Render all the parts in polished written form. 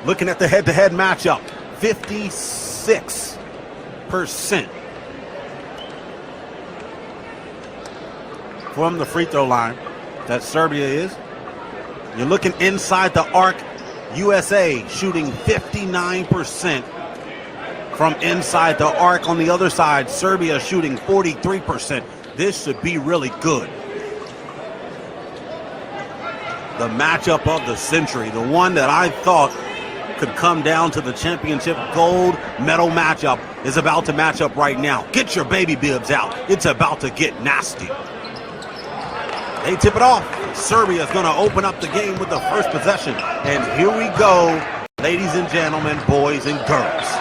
Looking at the head-to-head matchup, 56% from the free throw line that Serbia is. You're looking inside the arc, USA shooting 59% from inside the arc. On the other side, Serbia shooting 43%. This should be really good. The matchup of the century, the one that I thought could come down to the championship gold medal matchup, is about to match up right now. Get your baby bibs out. It's about to get nasty. They tip it off. Serbia is going to open up the game with the first possession. And here we go, ladies and gentlemen, boys and girls.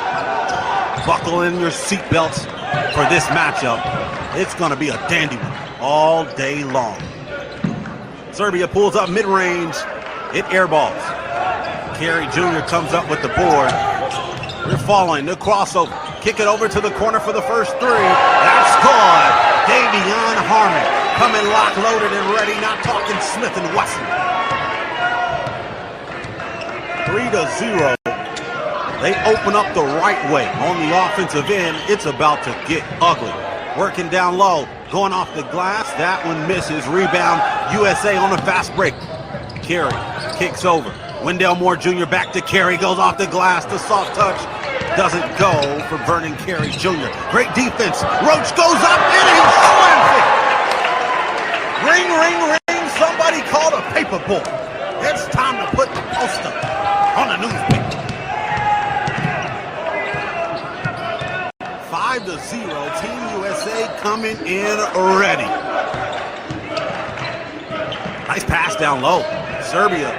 Buckle in your seatbelts for this matchup. It's going to be a dandy one all day long. Serbia pulls up mid-range. It airballs. Carey Jr. comes up with the board. We're following the crossover. Kick it over to the corner for the first three. That's good. Davion Harmon coming lock, loaded, and ready. Not talking Smith and Wesson. 3-0. They open up the right way on the offensive end. It's about to get ugly. Working down low, going off the glass. That one misses. Rebound, USA on a fast break. Carey kicks over. Wendell Moore Jr. back to Carey. Goes off the glass. The soft touch doesn't go for Vernon Carey Jr. Great defense. Roach goes up and he slams it. Ring, ring, ring. Somebody called a paper boy. It's time to put the poster on the newspaper. 5-0. Team USA coming in ready. Nice pass down low. Serbia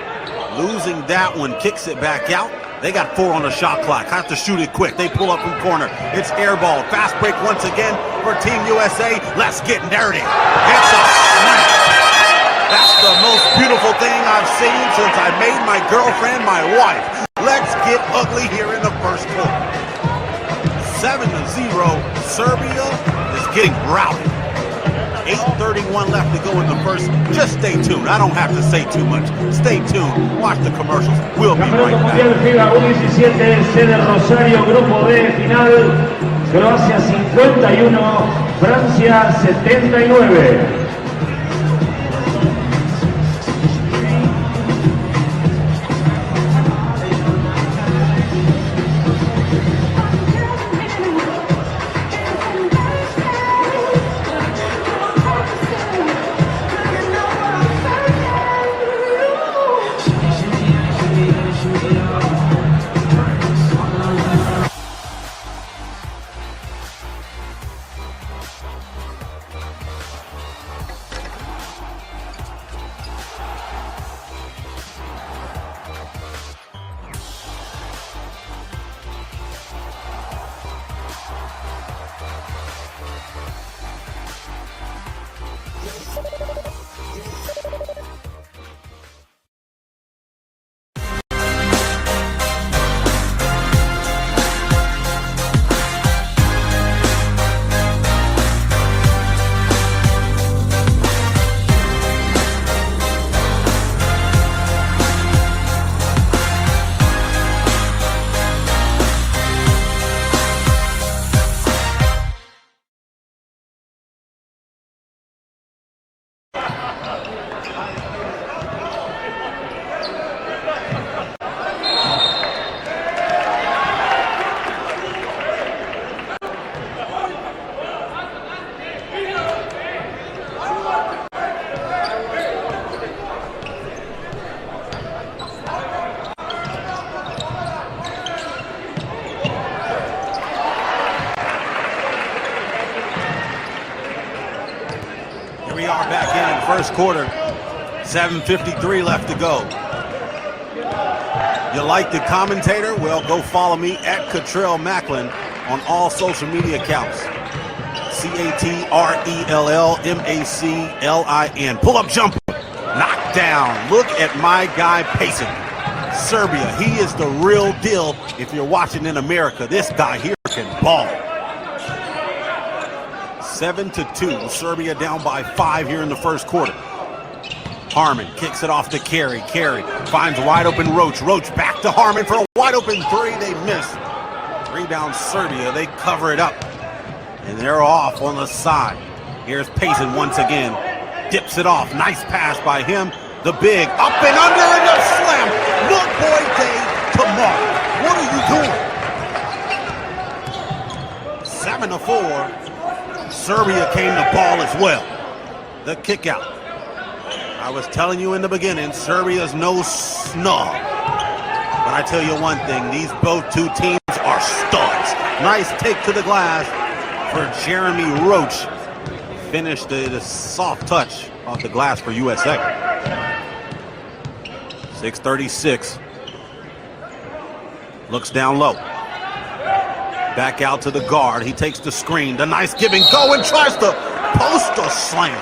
losing that one, kicks it back out. They got 4 on the shot clock. Have to shoot it quick. They pull up from corner. It's air ball. Fast break once again for Team USA. Let's get dirty. It's a slam. That's the most beautiful thing I've seen since I made my girlfriend my wife. Let's get ugly here in the first quarter. 7-0. Serbia is getting routed. 8:31 left to go in the first. Just stay tuned. I don't have to say too much. Stay tuned. Watch the commercials. We'll be right back. FIBA U17, sede Rosario, grupo D, final. Croacia 51, Francia 79. We are back in first quarter. 7:53 left to go. You like the commentator? Well, go follow me at Catrell Macklin on all social media accounts. CATRELLMACLIN. Pull up jumper. Knock down. Look at my guy pacing. Serbia, he is the real deal. If you're watching in America, this guy here can ball. 7-2. Serbia down by 5 here in the first quarter. Harmon kicks it off to Carey. Carey finds wide open Roach. Roach back to Harmon for a wide open three, they miss. Rebound Serbia, they cover it up. And they're off on the side. Here's Payson once again. Dips it off. Nice pass by him. The big up and under and the slam. Look, boy, Dave, tomorrow. What are you doing? 7-4. Serbia came to ball as well. The kick out. I was telling you in the beginning, Serbia's no snub. But I tell you one thing, these both two teams are studs. Nice take to the glass for Jeremy Roach. Finished the soft touch off the glass for USA. 6:36. Looks down low. Back out to the guard. He takes the screen. The nice give and go and tries to post a slam.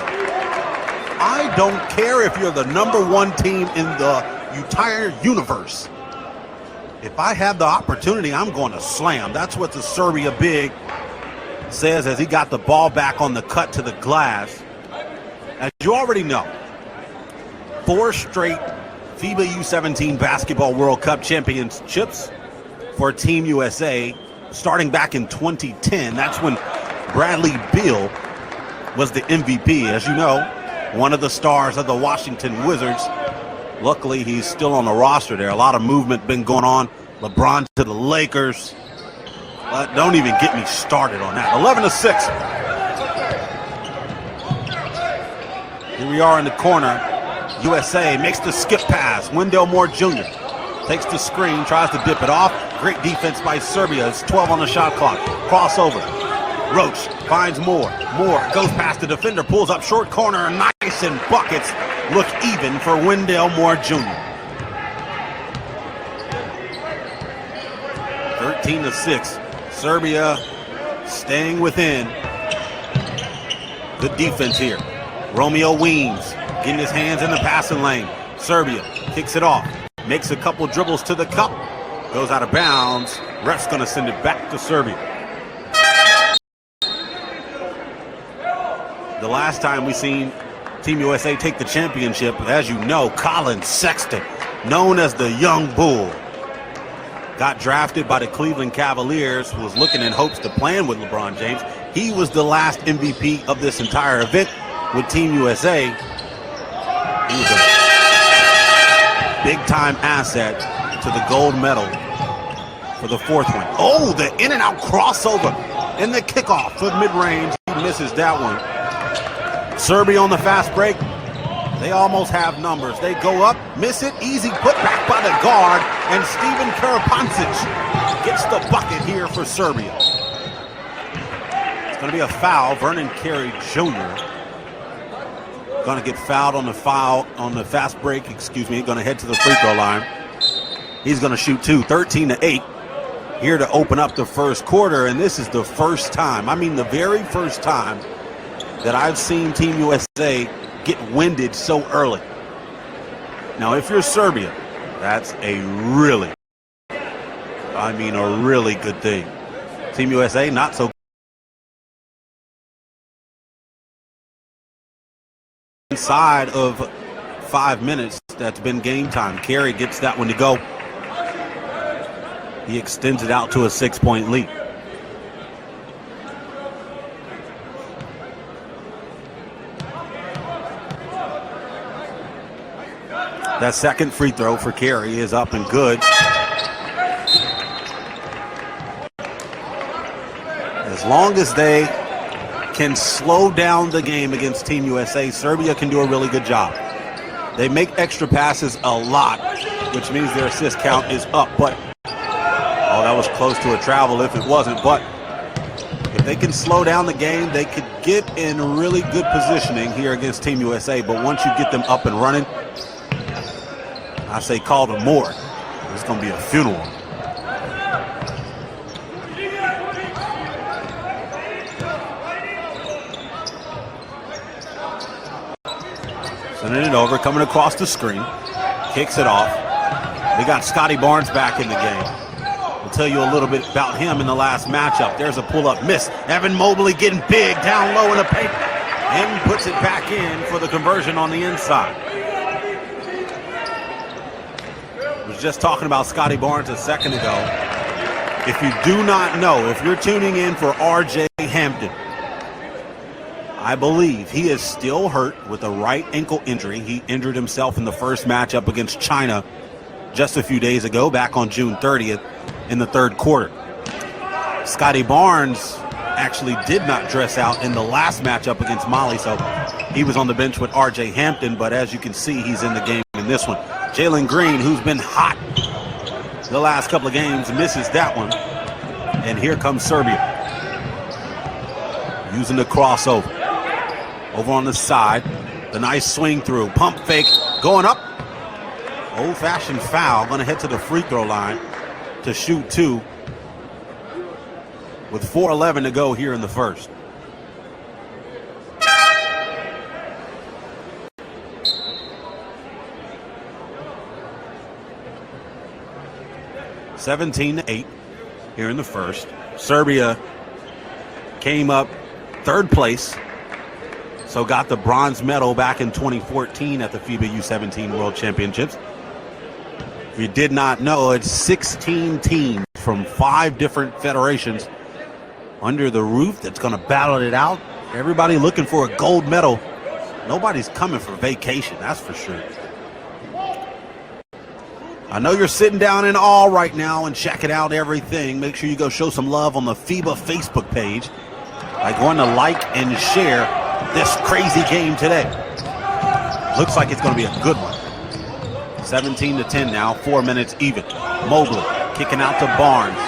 I don't care if you're the #1 team in the entire universe. If I have the opportunity, I'm going to slam. That's what the Serbia big says as he got the ball back on the cut to the glass. As you already know, 4 straight FIBA U17 Basketball World Cup championships for Team USA, starting back in 2010. That's when Bradley Beal was the MVP. As you know, one of the stars of the Washington Wizards. Luckily, he's still on the roster there. A lot of movement been going on. LeBron to the Lakers. Don't even get me started on that. 11-6. Here we are in the corner. USA makes the skip pass. Wendell Moore Jr. takes the screen, tries to dip it off. Great defense by Serbia. It's 12 on the shot clock. Crossover. Roach finds Moore. Moore goes past the defender, pulls up short corner. Nice, and buckets look even for Wendell Moore Jr. 13-6. Serbia staying within. Good defense here. Romeo Weems getting his hands in the passing lane. Serbia kicks it off. Makes a couple dribbles to the cup. Goes out of bounds. Ref's going to send it back to Serbia. The last time we seen Team USA take the championship, as you know, Colin Sexton, known as the Young Bull, got drafted by the Cleveland Cavaliers, who was looking in hopes to play with LeBron James. He was the last MVP of this entire event with Team USA. He was a big-time asset to the gold medal for the 4th one. Oh, the in-and-out crossover and the kickoff for mid-range. He misses that one. Serbia on the fast break. They almost have numbers. They go up, miss it, easy put back by the guard, and Steven Karapancic gets the bucket here for Serbia. It's going to be a foul. Vernon Carey Jr. going to get fouled on the fast break, Going to head to the free throw line. He's going to shoot 2, 13-8. Here to open up the first quarter, and this is the first time, the very first time that I've seen Team USA get winded so early. Now, if you're Serbia, that's a really good thing. Team USA, not so good. Inside of 5 minutes, that's been game time. Carey gets that one to go. He extends it out to a 6-point lead. That second free throw for Carey is up and good. As long as they can slow down the game against Team USA, Serbia can do a really good job. They make extra passes a lot, which means their assist count is up. But, oh, that was close to a travel if it wasn't. But if they can slow down the game, they could get in really good positioning here against Team USA. But once you get them up and running, I say call them more. It's going to be a funeral. Sending it over, coming across the screen. Kicks it off. They got Scotty Barnes back in the game. I'll tell you a little bit about him in the last matchup. There's a pull-up miss. Evan Mobley getting big down low in the paint. And puts it back in for the conversion on the inside. was just talking about Scotty Barnes a second ago. If you do not know, if you're tuning in for R.J. Hampton, I believe he is still hurt with a right ankle injury. He injured himself in the first matchup against China just a few days ago, back on June 30th in the third quarter. Scotty Barnes actually did not dress out in the last matchup against Mali, so he was on the bench with R.J. Hampton, but as you can see, he's in the game in this one. Jalen Green, who's been hot the last couple of games, misses that one. And here comes Serbia, using the crossover. Over on the side, the nice swing through, pump fake, going up. Old-fashioned foul, going to head to the free throw line to shoot two with 4:11 to go here in the first. (17-8) here in the first. Serbia came up third place, so got the bronze medal back in 2014 at the FIBA U17 World Championships. If you did not know, it's 16 teams from 5 different federations under the roof that's going to battle it out. Everybody looking for a gold medal. Nobody's coming for vacation, that's for sure. I know you're sitting down in awe right now and checking out everything. Make sure you go show some love on the FIBA Facebook page by going to like and share this crazy game today. Looks like it's going to be a good one. 17-10 now, 4 minutes even. Mobley kicking out to Barnes.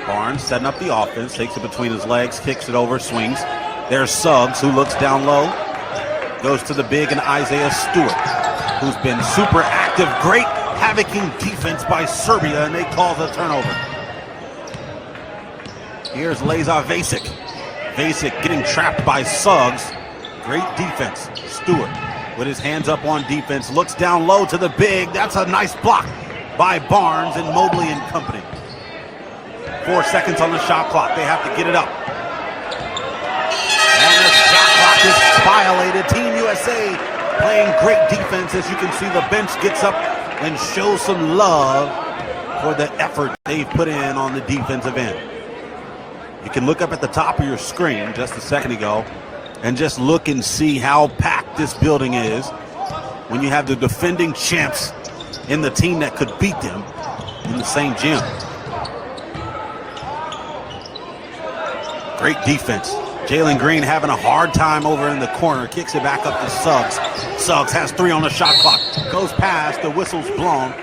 Barnes setting up the offense, takes it between his legs, kicks it over, swings. There's Suggs, who looks down low. Goes to the big and Isaiah Stewart, who's been super active. Great havocing defense by Serbia, and they call the turnover. Here's Leza Vasic. Vasic getting trapped by Suggs. Great defense. Stewart with his hands up on defense, looks down low to the big. That's a nice block by Barnes and Mobley and company. 4 seconds on the shot clock. They have to get it up. And the shot clock is violated. Team USA playing great defense. As you can see, the bench gets up and shows some love for the effort they've put in on the defensive end. You can look up at the top of your screen just a second ago and just look and see how packed this building is when you have the defending champs in the team that could beat them in the same gym. Great defense. Jalen Green having a hard time over in the corner. Kicks it back up to Suggs. Suggs has 3 on the shot clock. Goes past. The whistle's blown.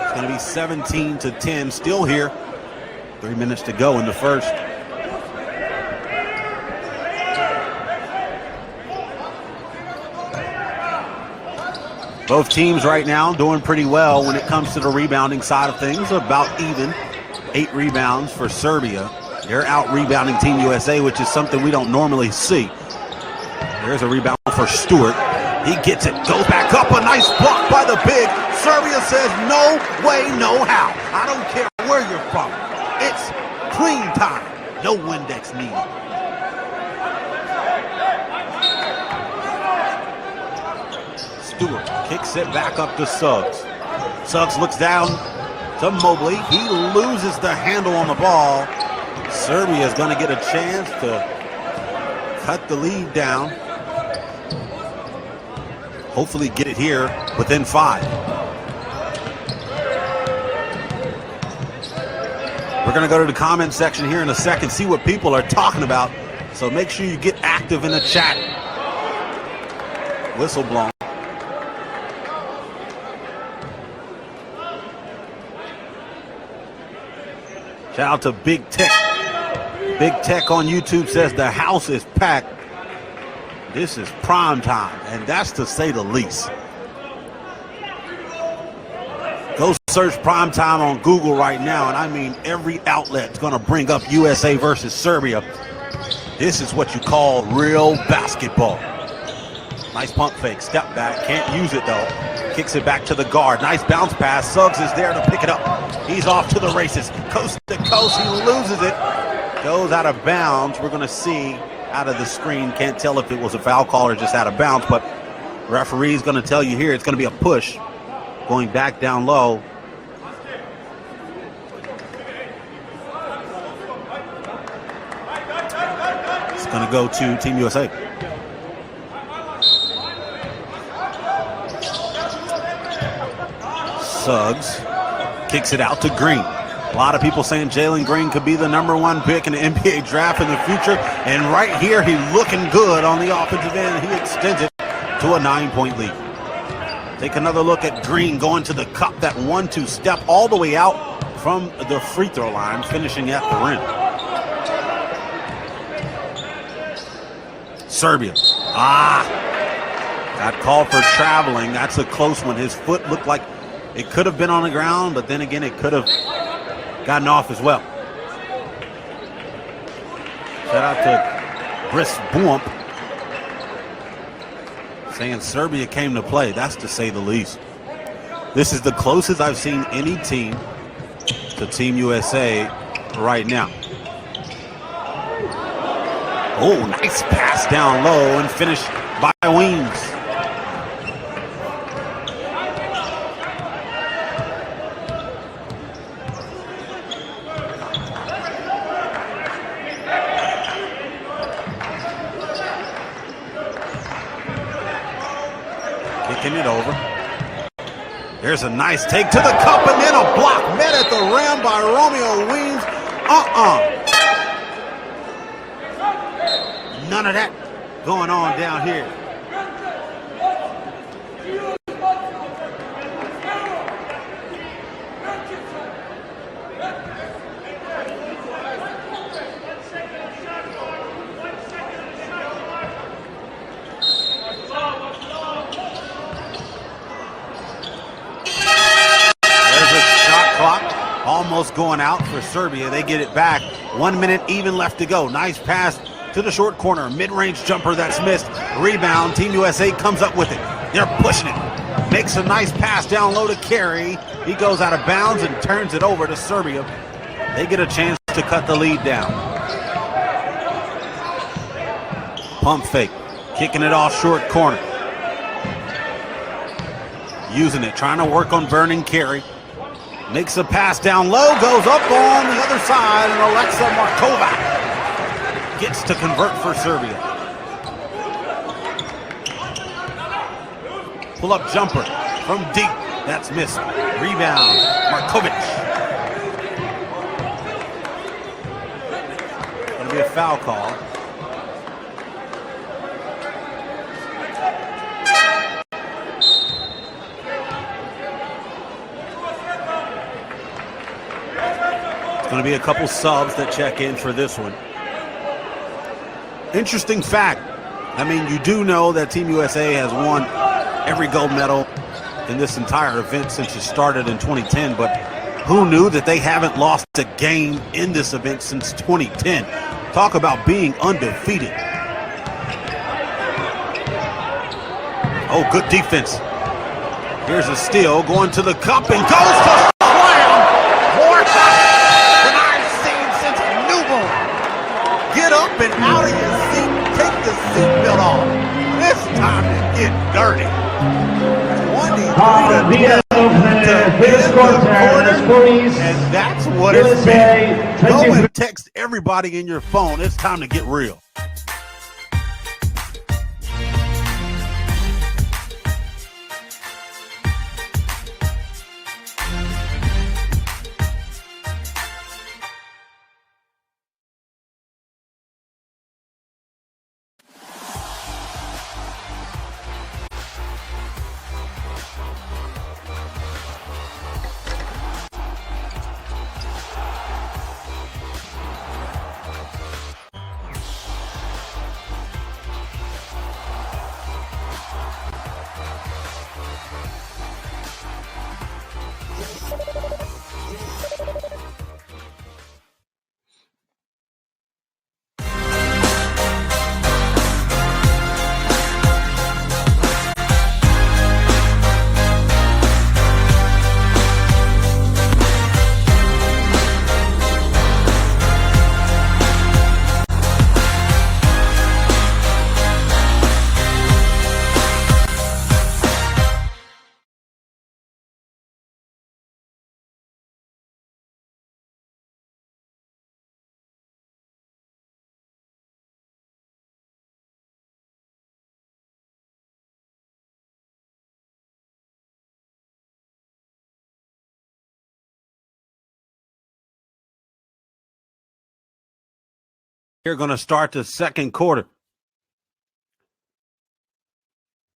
It's going to be 17-10. Still here. 3 minutes to go in the first. Both teams right now doing pretty well when it comes to the rebounding side of things. About even. 8 rebounds for Serbia. They're out rebounding Team USA, which is something we don't normally see. There's a rebound for Stewart. He gets it, goes back up, a nice block by the big. Serbia says no way, no how. I don't care where you're from. It's clean time. No Windex needed. Stewart kicks it back up to Suggs. Suggs looks down to Mobley. He loses the handle on the ball. Serbia is going to get a chance to cut the lead down. Hopefully get it here within 5. We're going to go to the comment section here in a second, see what people are talking about. So make sure you get active in the chat. Whistle blown. Shout out to Big Tech. Big Tech on YouTube says the house is packed. This is prime time, and that's to say the least. Go search prime time on Google right now, and I mean every outlet's going to bring up USA versus Serbia. This is what you call real basketball. Nice pump fake, step back, can't use it though. Kicks it back to the guard. Nice bounce pass. Suggs is there to pick it up. He's off to the races. Coast to coast, he loses it. Goes out of bounds. We're going to see out of the screen. Can't tell if it was a foul call or just out of bounds, but referee's going to tell you here it's going to be a push going back down low. It's going to go to Team USA. Suggs kicks it out to Green. A lot of people saying Jalen Green could be the #1 pick in the NBA draft in the future. And right here, he's looking good on the offensive end. He extends it to a 9-point lead. Take another look at Green going to the cup, that 1-2 step all the way out from the free throw line, finishing at the rim. Serbia. Got called for traveling. That's a close one. His foot looked like it could have been on the ground, but then again, it could have gotten off as well. Shout out to Briss Boomp saying Serbia came to play. That's to say the least. This is the closest I've seen any team to Team USA right now. Oh, nice pass down low and finish by Weems. Kicking it over. There's a nice take to the cup and then a block met at the rim by Romeo Weems. None of that going on down here. Almost going out for Serbia. They get it back. 1 minute even left to go. Nice pass to the short corner. Mid-range jumper that's missed. Rebound. Team USA comes up with it. They're pushing it. Makes a nice pass down low to Carey. He goes out of bounds and turns it over to Serbia. They get a chance to cut the lead down. Pump fake. Kicking it off short corner. Using it. Trying to work on burning Carey. Makes a pass down low, goes up on the other side, and Alexa Markova gets to convert for Serbia. Pull-up jumper from deep. That's missed. Rebound, Markovic. Going to be a foul call. Going to be a couple subs that check in for this one. Interesting fact. I mean, you do know that Team USA has won every gold medal in this entire event since it started in 2010, but who knew that they haven't lost a game in this event since 2010? Talk about being undefeated. Oh, good defense. Here's a steal going to the cup and goes to slam. More time. Get up and out of your seat. Take the seatbelt off. It's time to get dirty. 23 and that's what it's been. Go and text everybody in your phone. It's time to get real. Here going to start the second quarter.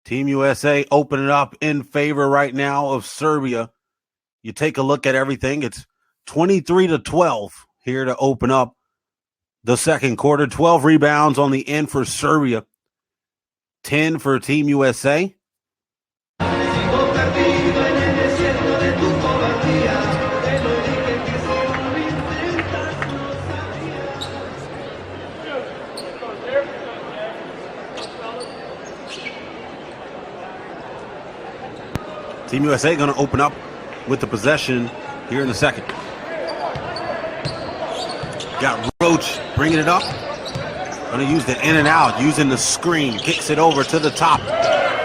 Team USA opening up in favor right now of Serbia. You take a look at everything. It's 23-12 here to open up the second quarter. 12 rebounds on the end for Serbia. 10 for Team USA. Team USA going to open up with the possession here in the second. Got Roach bringing it up. Going to use the in and out, using the screen. Kicks it over to the top.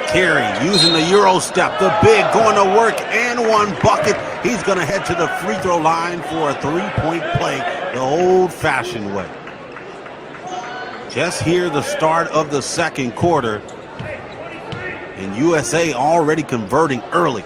Terry using the Euro step. The big going to work and one bucket. He's going to head to the free throw line for a three-point play the old-fashioned way. Just here the start of the second quarter. And USA already converting early.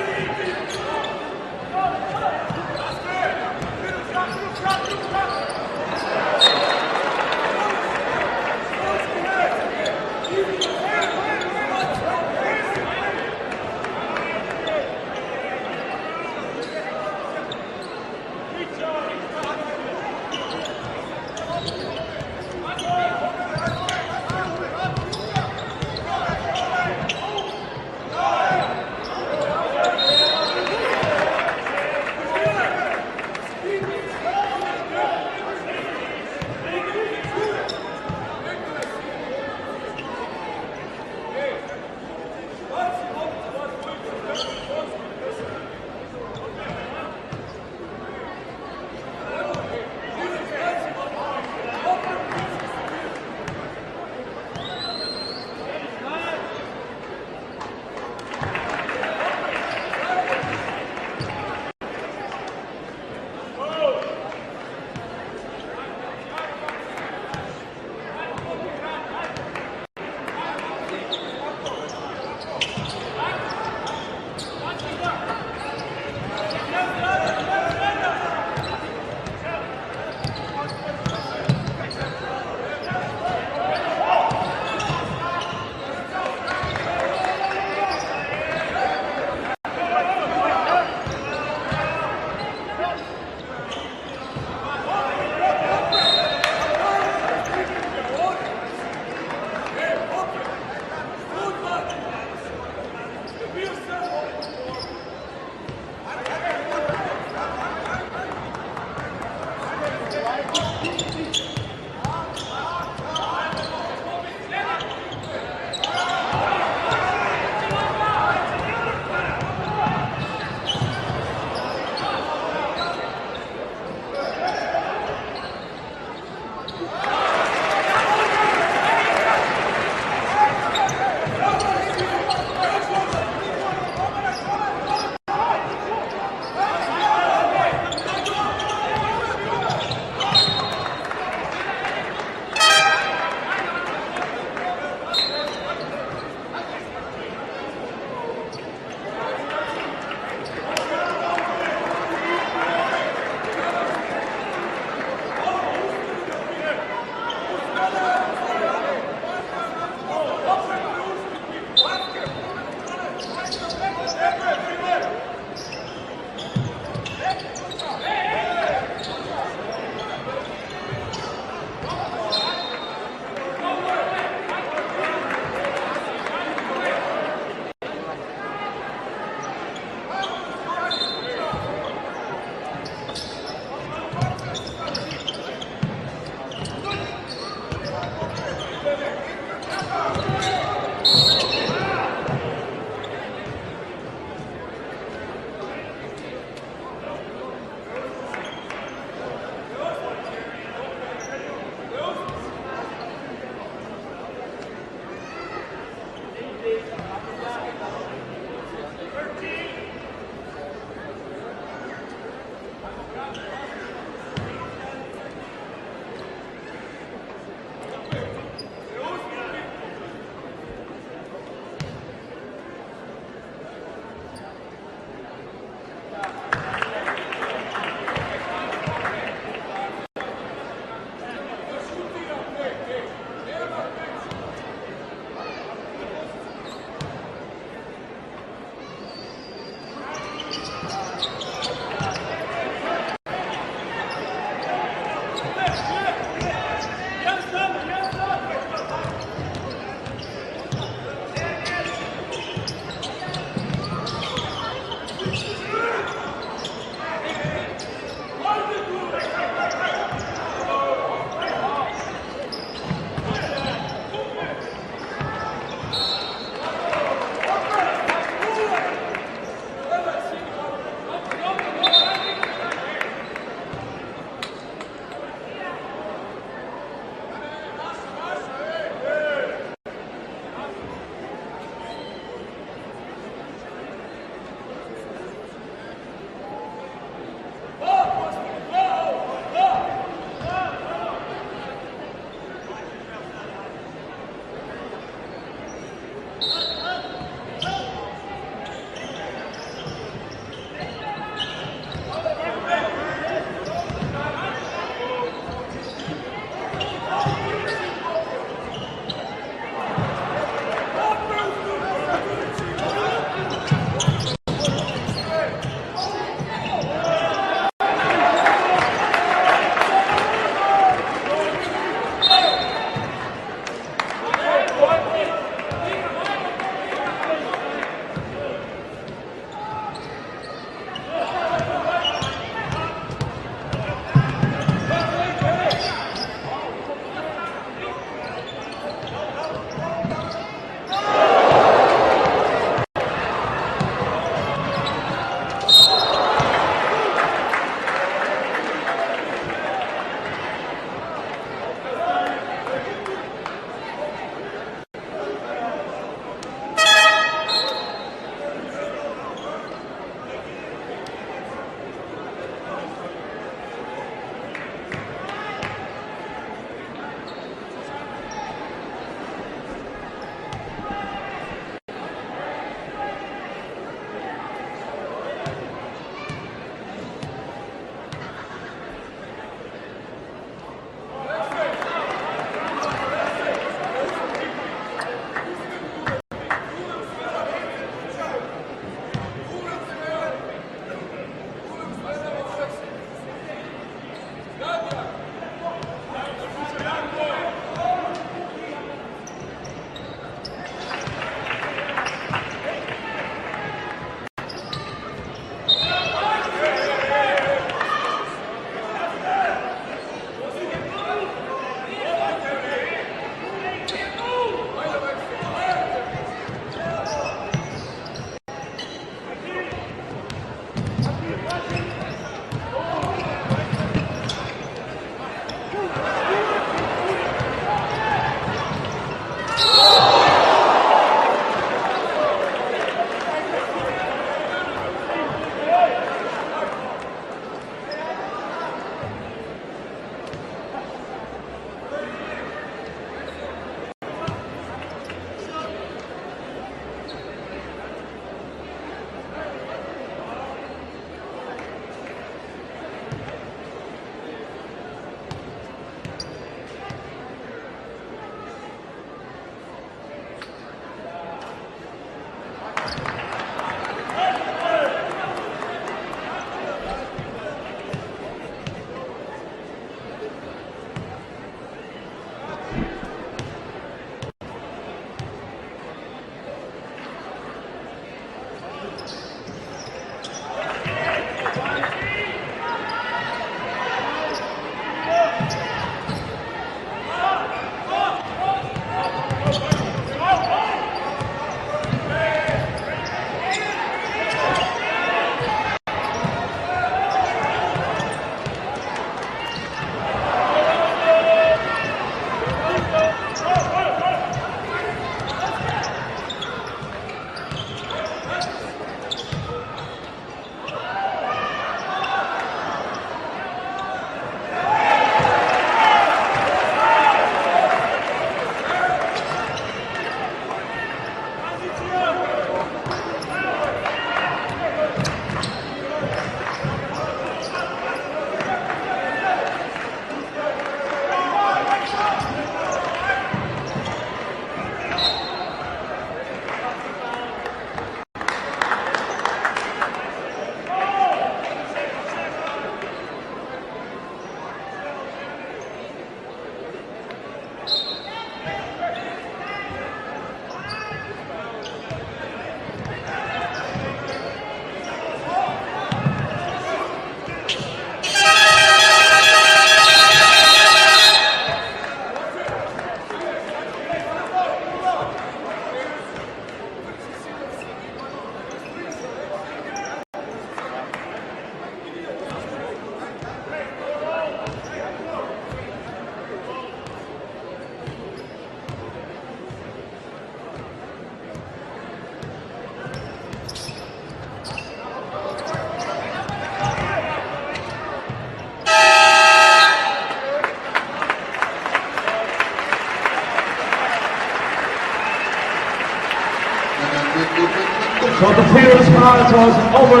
first match was over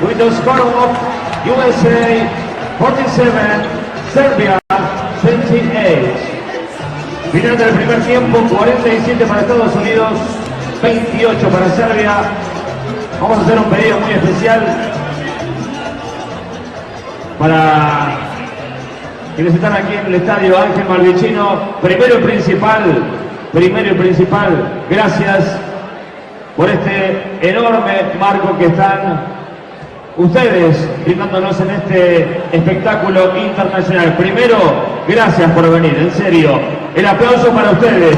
with the score of USA 47, Serbia 28. Final del primer tiempo, 47 para Estados Unidos, 28 para Serbia. Vamos a hacer un pedido muy especial para quienes están aquí en el estadio Ángel Malvicino. Primero y principal, gracias por este enorme marco que están ustedes brindándonos en este espectáculo internacional. Primero, gracias por venir, en serio. El aplauso para ustedes,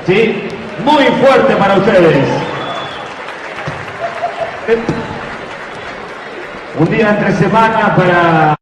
¿sí? Muy fuerte para ustedes. Un día entre semana para...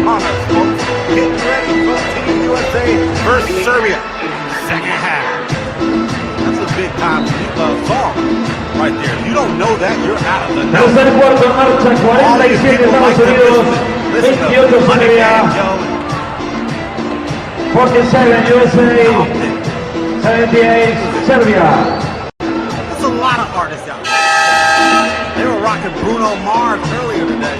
upon us, folks. Get ready for Team USA versus Serbia. Second half. That's a big time song right there. If you don't know that, you're out of the know. Tercer cuarto en marcha, 47 Estados Unidos, 28 Serbia, 47 USA, 78 Serbia. lot of artists out there. They were rocking Bruno Mars earlier today.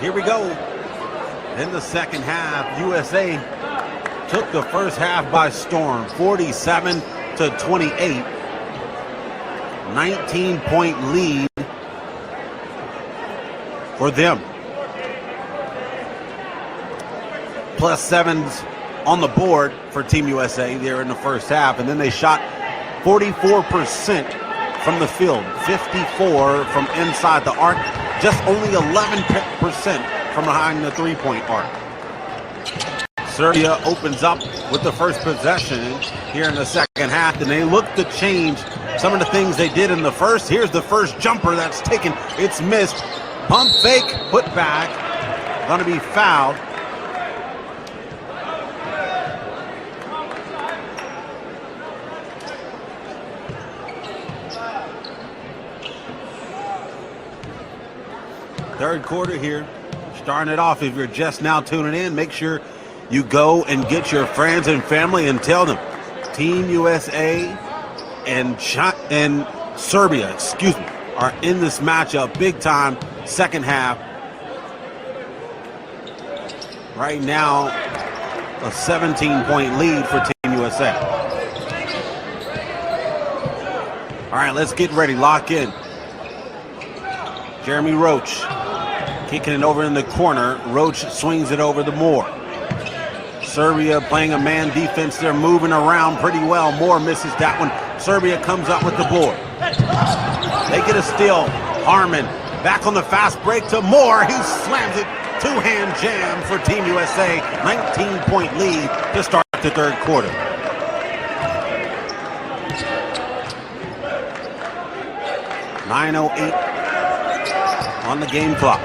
Here we go. In the second half, USA took the first half by storm, 47-28. 19-point lead for them. +7s on the board for Team USA there in the first half, and then they shot 44% from the field, 54 from inside the arc, just only 11% from behind the three-point arc. Serbia opens up with the first possession here in the second half, and they look to change some of the things they did in the first. Here's the first jumper that's taken. It's missed. Pump fake, put back. Going to be fouled. Third quarter here. Starting it off. If you're just now tuning in, make sure you go and get your friends and family and tell them Team USA and Serbia, are in this matchup big time. Second half. Right now, a 17-point lead for Team USA. All right, let's get ready. Lock in. Jeremy Roach kicking it over in the corner. Roach swings it over to Moore. Serbia playing a man defense. They're moving around pretty well. Moore misses that one. Serbia comes up with the board. They get a steal. Harmon back on the fast break to Moore. He slams it. Two-hand jam for Team USA. 19-point lead to start the third quarter. .908 on the game clock.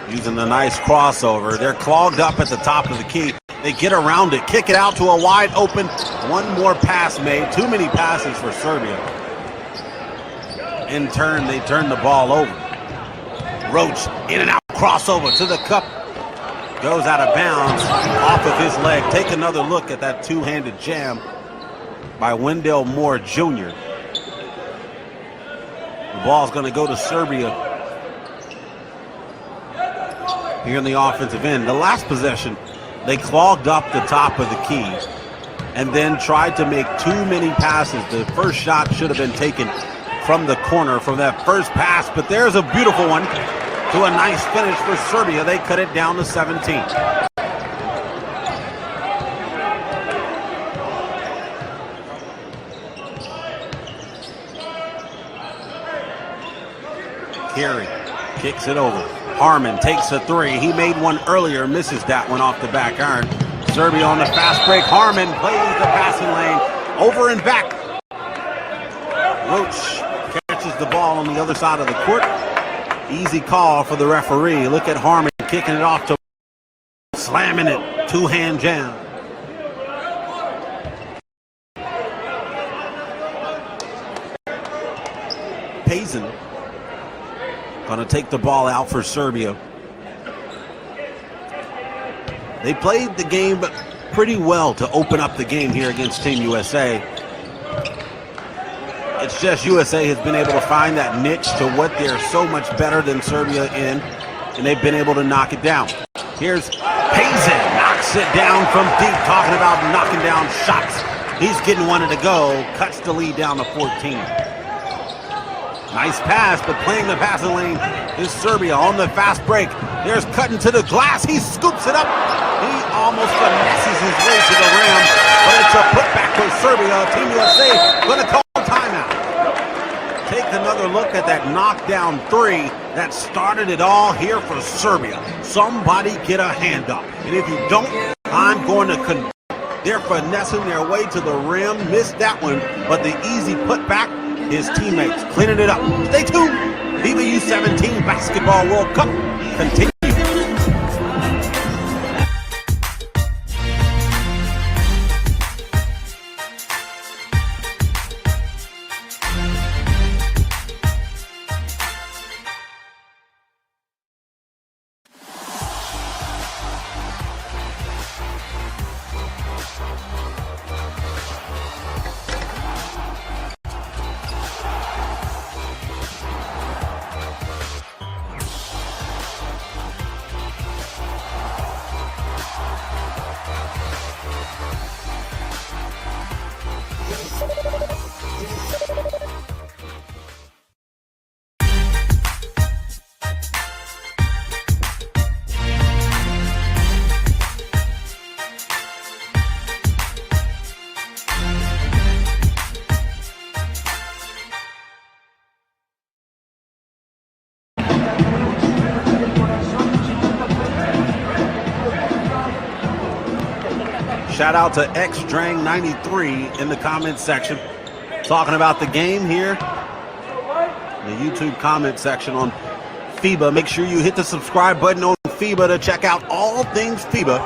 Using the nice crossover. They're clogged up at the top of the key. They get around it, kick it out to a wide open. One more pass made. Too many passes for Serbia. In turn, they turn the ball over. Roach, in and out, crossover to the cup. Goes out of bounds off of his leg. Take another look at that two-handed jam by Wendell Moore Jr. The ball's going to go to Serbia here in the offensive end. The last possession, they clogged up the top of the key and then tried to make too many passes. The first shot should have been taken from the corner from that first pass, but there's a beautiful one to a nice finish for Serbia. They cut it down to 17. Carey kicks it over. Harmon takes a three. He made one earlier, misses that one off the back iron. Serbia on the fast break. Harmon plays the passing lane over and back. Roach catches the ball on the other side of the court. Easy call for the referee. Look at Harmon kicking it off to slamming it. Two-hand jam. Payson going to take the ball out for Serbia. They played the game pretty well to open up the game here against Team USA. It's just USA has been able to find that niche to what they're so much better than Serbia in, and they've been able to knock it down. Here's Payson, knocks it down from deep, talking about knocking down shots. He's getting one to go, cuts the lead down to 14. Nice pass, but playing the passing lane is Serbia on the fast break. There's cutting to the glass. He scoops it up. He almost finesses his way to the rim, but it's a putback for Serbia. Team USA going to call timeout. Take another look at that knockdown three that started it all here for Serbia. Somebody get a hand up. And if you don't, I'm going to condemn. They're finessing their way to the rim. Missed that one, but the easy putback. His teammates cleaning it up. Stay tuned. FIBA U17 Basketball World Cup continues. Shout out to xdrang93 in the comments section talking about the game here. The YouTube comment section on FIBA. Make sure you hit the subscribe button on FIBA to check out all things FIBA.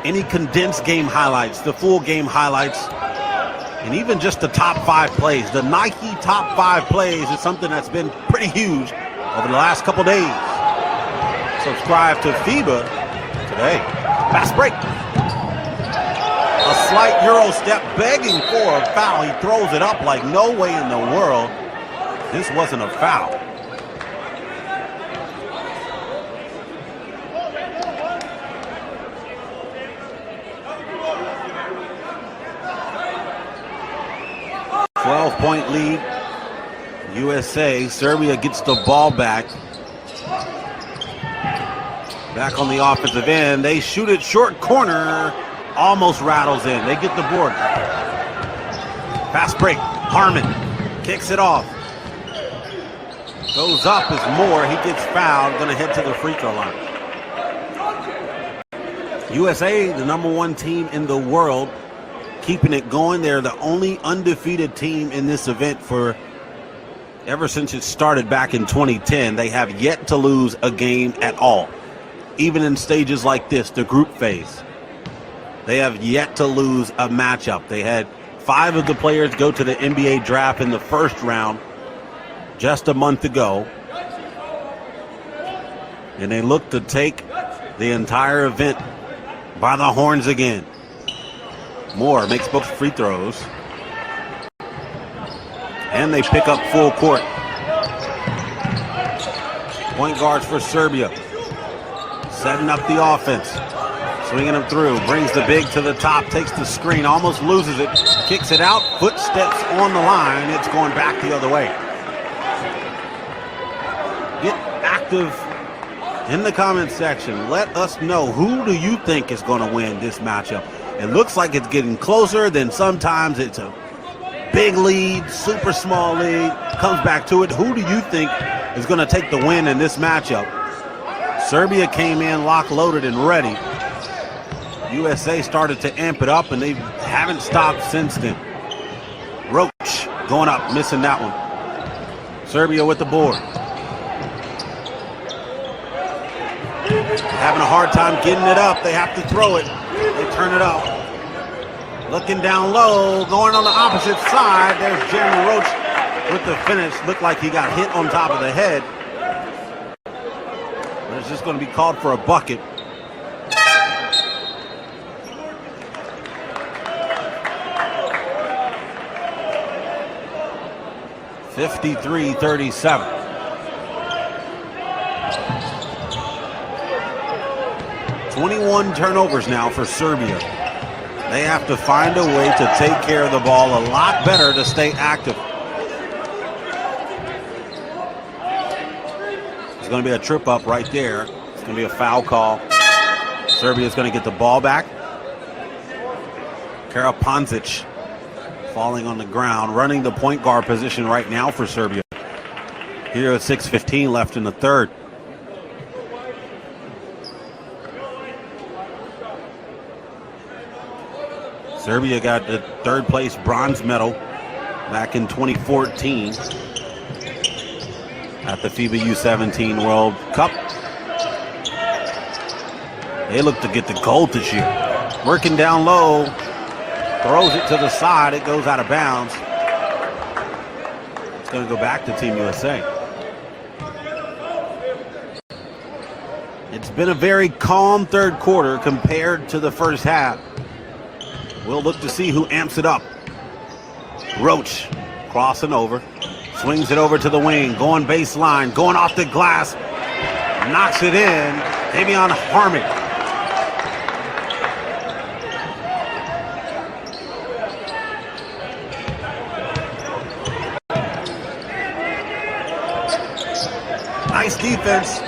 Any condensed game highlights, the full game highlights, and even just the top 5 plays. The Nike top 5 plays is something that's been pretty huge over the last couple days. Subscribe to FIBA today. Fast break. A slight Euro step, begging for a foul. He throws it up like no way in the world. This wasn't a foul. .12 lead. USA. Serbia gets the ball back. Back on the offensive end. They shoot it short corner. Almost rattles in. They get the board. Fast break. Harmon kicks it off. Goes up is Moore. He gets fouled. Going to head to the free throw line. USA, the #1 team in the world, keeping it going. They're the only undefeated team in this event for ever since it started back in 2010. They have yet to lose a game at all. Even in stages like this, the group phase. They have yet to lose a matchup. They had 5 of the players go to the NBA draft in the first round just a month ago. And they look to take the entire event by the horns again. Moore makes both free throws. And they pick up full court. Point guards for Serbia. Setting up the offense. Swinging him through, brings the big to the top, takes the screen, almost loses it, kicks it out, footsteps on the line. It's going back the other way. Get active in the comment section. Let us know, who do you think is going to win this matchup? It looks like it's getting closer, then sometimes it's a big lead, super small lead, comes back to it. Who do you think is going to take the win in this matchup? Serbia came in lock loaded and ready. USA started to amp it up, and they haven't stopped since then. Roach going up, missing that one. Serbia with the board. Having a hard time getting it up. They have to throw it. They turn it up. Looking down low, going on the opposite side. There's Jeremy Roach with the finish. Looked like he got hit on top of the head. But it's just going to be called for a bucket. 53-37. .21 turnovers now for Serbia. They have to find a way to take care of the ball a lot better to stay active. It's going to be a trip up right there. It's going to be a foul call. Serbia's going to get the ball back. Karapanzic falling on the ground, running the point guard position right now for Serbia. Here at 6:15 left in the third. Serbia got the third place bronze medal back in 2014 at the FIBA U17 World Cup. They look to get the gold this year. Working down low, throws it to the side, it goes out of bounds. It's going to go back to Team USA. It's been a very calm third quarter compared to the first half. We'll look to see who amps it up. Roach crossing over, swings it over to the wing, going baseline, going off the glass, knocks it in. Davion Harmon. Nice defense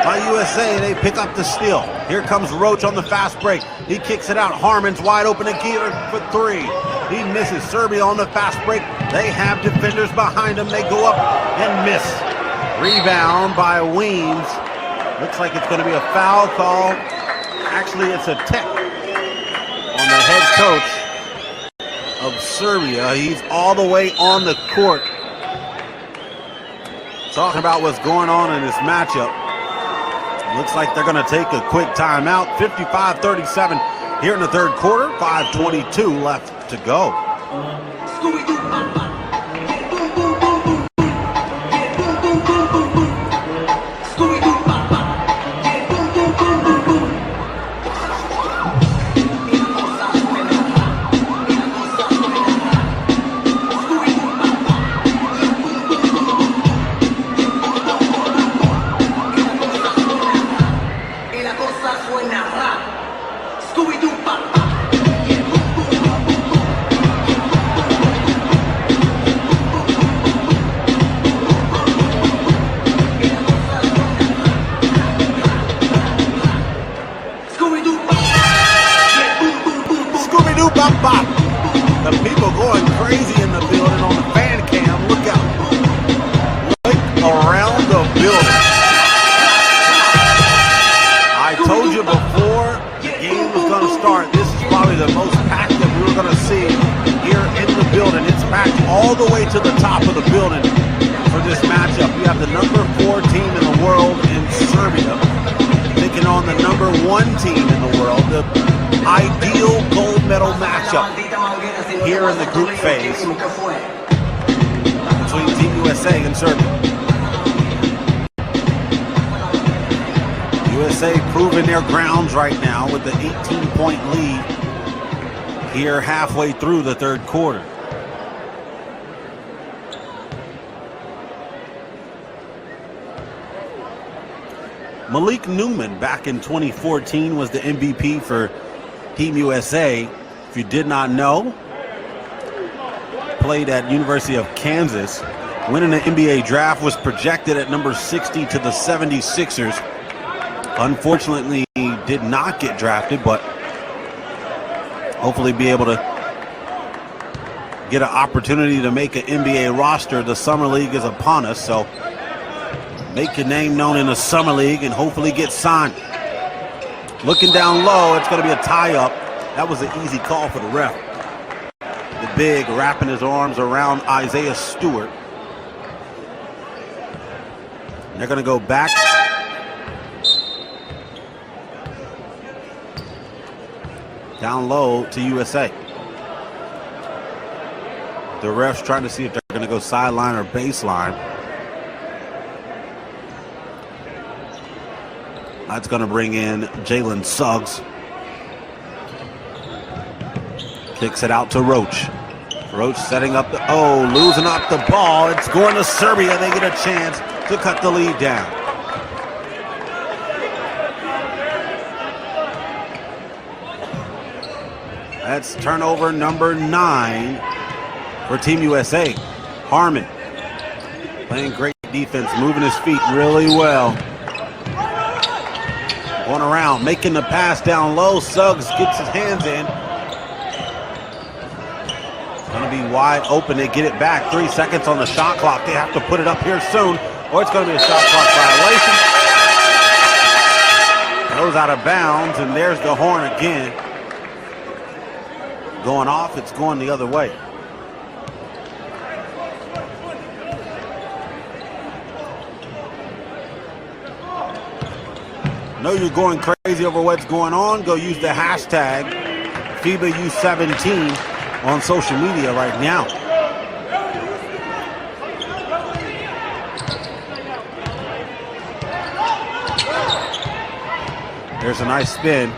by USA. They pick up the steal. Here comes Roach on the fast break. He kicks it out. Harmon's wide open again for three. He misses. Serbia on the fast break. They have defenders behind them. They go up and miss. Rebound by Weems. Looks like it's going to be a foul call. Actually, it's a tech on the head coach of Serbia. He's all the way on the court talking about what's going on in this matchup. Looks like they're going to take a quick timeout. 55-37 here in the third quarter. 5:22 left to go. The people going crazy in the building on the fan cam. Look out. Look around the building. I told you before the game was going to start, this is probably the most packed that we were going to see here in the building. It's packed all the way to the top of the building for this matchup. You have the number 4 team in the world in Serbia taking on the number 1 team in the world. The ideal gold medal matchup here in the group phase between Team USA and Serbia. USA proving their grounds right now with the 18-point lead here halfway through the third quarter. Malik Newman back in 2014 was the MVP for Team USA. If you did not know, played at University of Kansas, winning the NBA draft, was projected at number 60 to the 76ers. Unfortunately, he did not get drafted, but hopefully be able to get an opportunity to make an NBA roster. The Summer League is upon us, so make your name known in the Summer League and hopefully get signed. Looking down low, it's going to be a tie-up. That was an easy call for the ref. The big wrapping his arms around Isaiah Stewart. And they're going to go back. Down low to USA. The ref's trying to see if they're going to go sideline or baseline. That's going to bring in Jalen Suggs. Kicks it out to Roach. Roach setting up the, losing up the ball. It's going to Serbia. They get a chance to cut the lead down. That's turnover number 9 for Team USA. Harmon playing great defense, moving his feet really well. Going around, making the pass down low. Suggs gets his hands in. Going to be wide open. They get it back. 3 seconds on the shot clock. They have to put it up here soon, or it's going to be a shot clock violation. Goes out of bounds, and there's the horn again. Going off, it's going the other way. Know you're going crazy over what's going on? Go use the hashtag FIBA U17 on social media right now. There's a nice spin.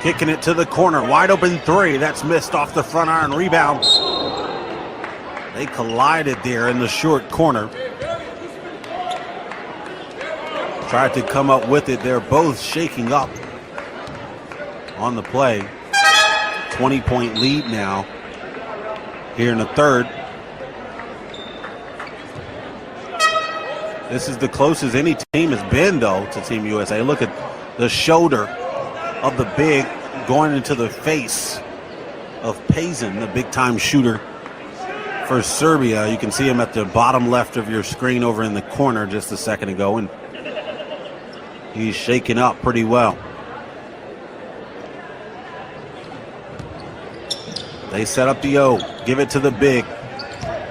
Kicking it to the corner. Wide open 3. That's missed off the front iron. Rebound. They collided there in the short corner. Tried to come up with it. They're both shaking up on the play. 20-point lead now here in the third. This is the closest any team has been, though, to Team USA. Look at the shoulder of the big going into the face of Pazin, the big-time shooter for Serbia. You can see him at the bottom left of your screen over in the corner just a second ago, and he's shaking up pretty well. They set up the O, give it to the big,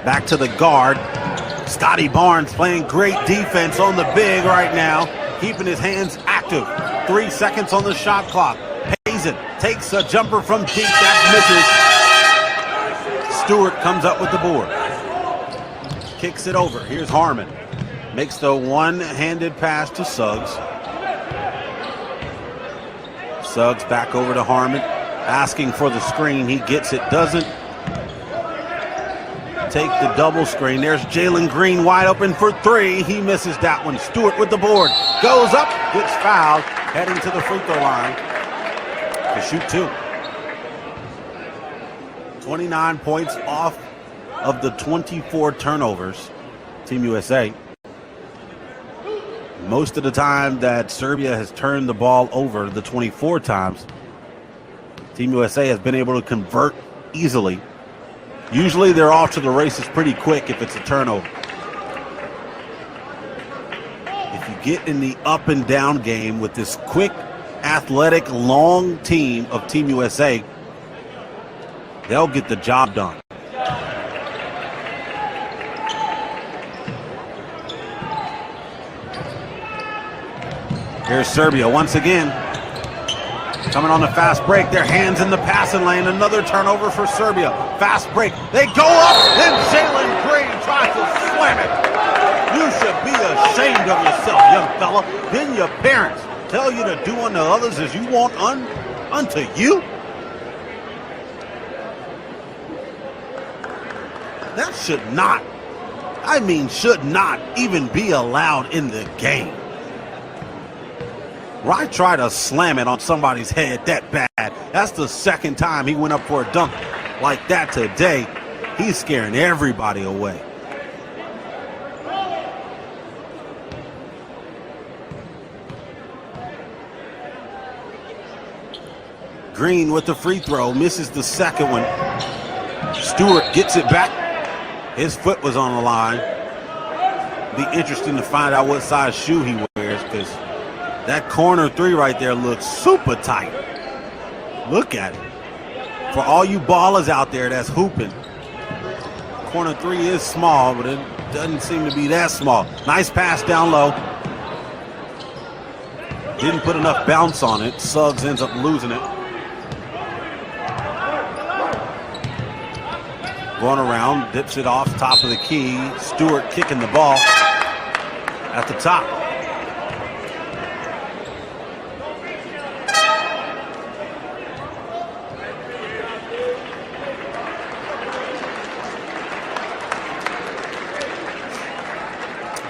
back to the guard. Scotty Barnes playing great defense on the big right now, keeping his hands active. 3 seconds on the shot clock. Pazin takes a jumper from deep, that misses. Stewart comes up with the board. Kicks it over. Here's Harmon. Makes the one-handed pass to Suggs. Suggs back over to Harmon, asking for the screen. He gets it, doesn't take the double screen. There's Jalen Green wide open for three. He misses that one. Stewart with the board. Goes up, gets fouled, heading to the free throw line to shoot two. 29 points off of the 24 turnovers. Team USA. Most of the time that Serbia has turned the ball over, the 24 times, Team USA has been able to convert easily. Usually they're off to the races pretty quick if it's a turnover. If you get in the up and down game with this quick, athletic, long team of Team USA, they'll get the job done. Here's Serbia once again. Coming on the fast break, their hands in the passing lane. Another turnover for Serbia. Fast break. They go up, and Jalen Green tries to slam it. You should be ashamed of yourself, young fella. Didn't your parents tell you to do unto others as you want unto you? That should not even be allowed in the game. Why try to slam it on somebody's head that bad? That's the second time he went up for a dunk like that today. He's scaring everybody away. Green with the free throw, misses the second one. Stewart gets it back. His foot was on the line. Be interesting to find out what size shoe he wears, because that corner three right there looks super tight. Look at it. For all you ballers out there that's hooping, corner three is small, but it doesn't seem to be that small. Nice pass down low. Didn't put enough bounce on it. Suggs ends up losing it. Going around, dips it off top of the key. Stewart kicking the ball at the top.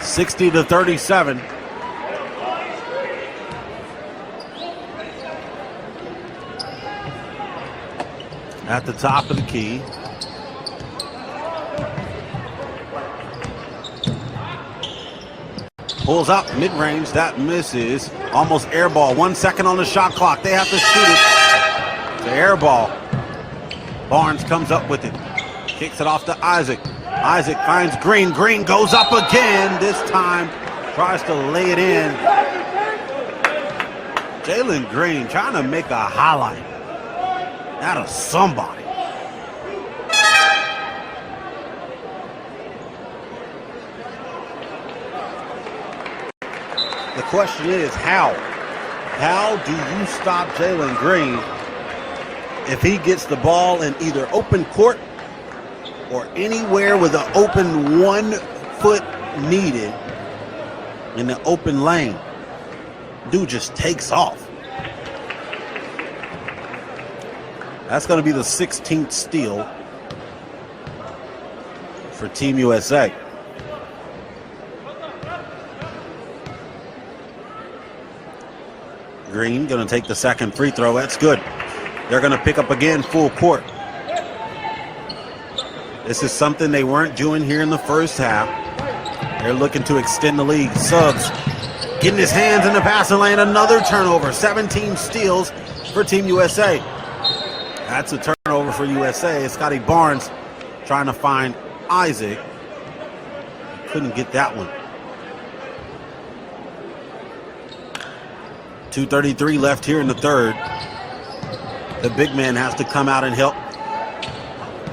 (60-37). At the top of the key. Pulls up mid-range, that misses. Almost air ball. 1 second on the shot clock. They have to shoot it. It's an air ball. Barnes comes up with it. Kicks it off to Isaac. Isaac finds Green. Green goes up again. This time tries to lay it in. Jalen Green trying to make a highlight out of somebody. The question is how? How do you stop Jalen Green if he gets the ball in either open court or anywhere with an open 1 foot needed in the open lane? Dude just takes off. That's going to be the 16th steal for Team USA. Green going to take the second free throw. That's good. They're going to pick up again full court. This is something they weren't doing here in the first half. They're looking to extend the lead. Suggs getting his hands in the passing lane. Another turnover. 17 steals for Team USA. That's a turnover for USA. Scotty Barnes trying to find Isaac. Couldn't get that one. 2:33 left here in the third. The big man has to come out and help.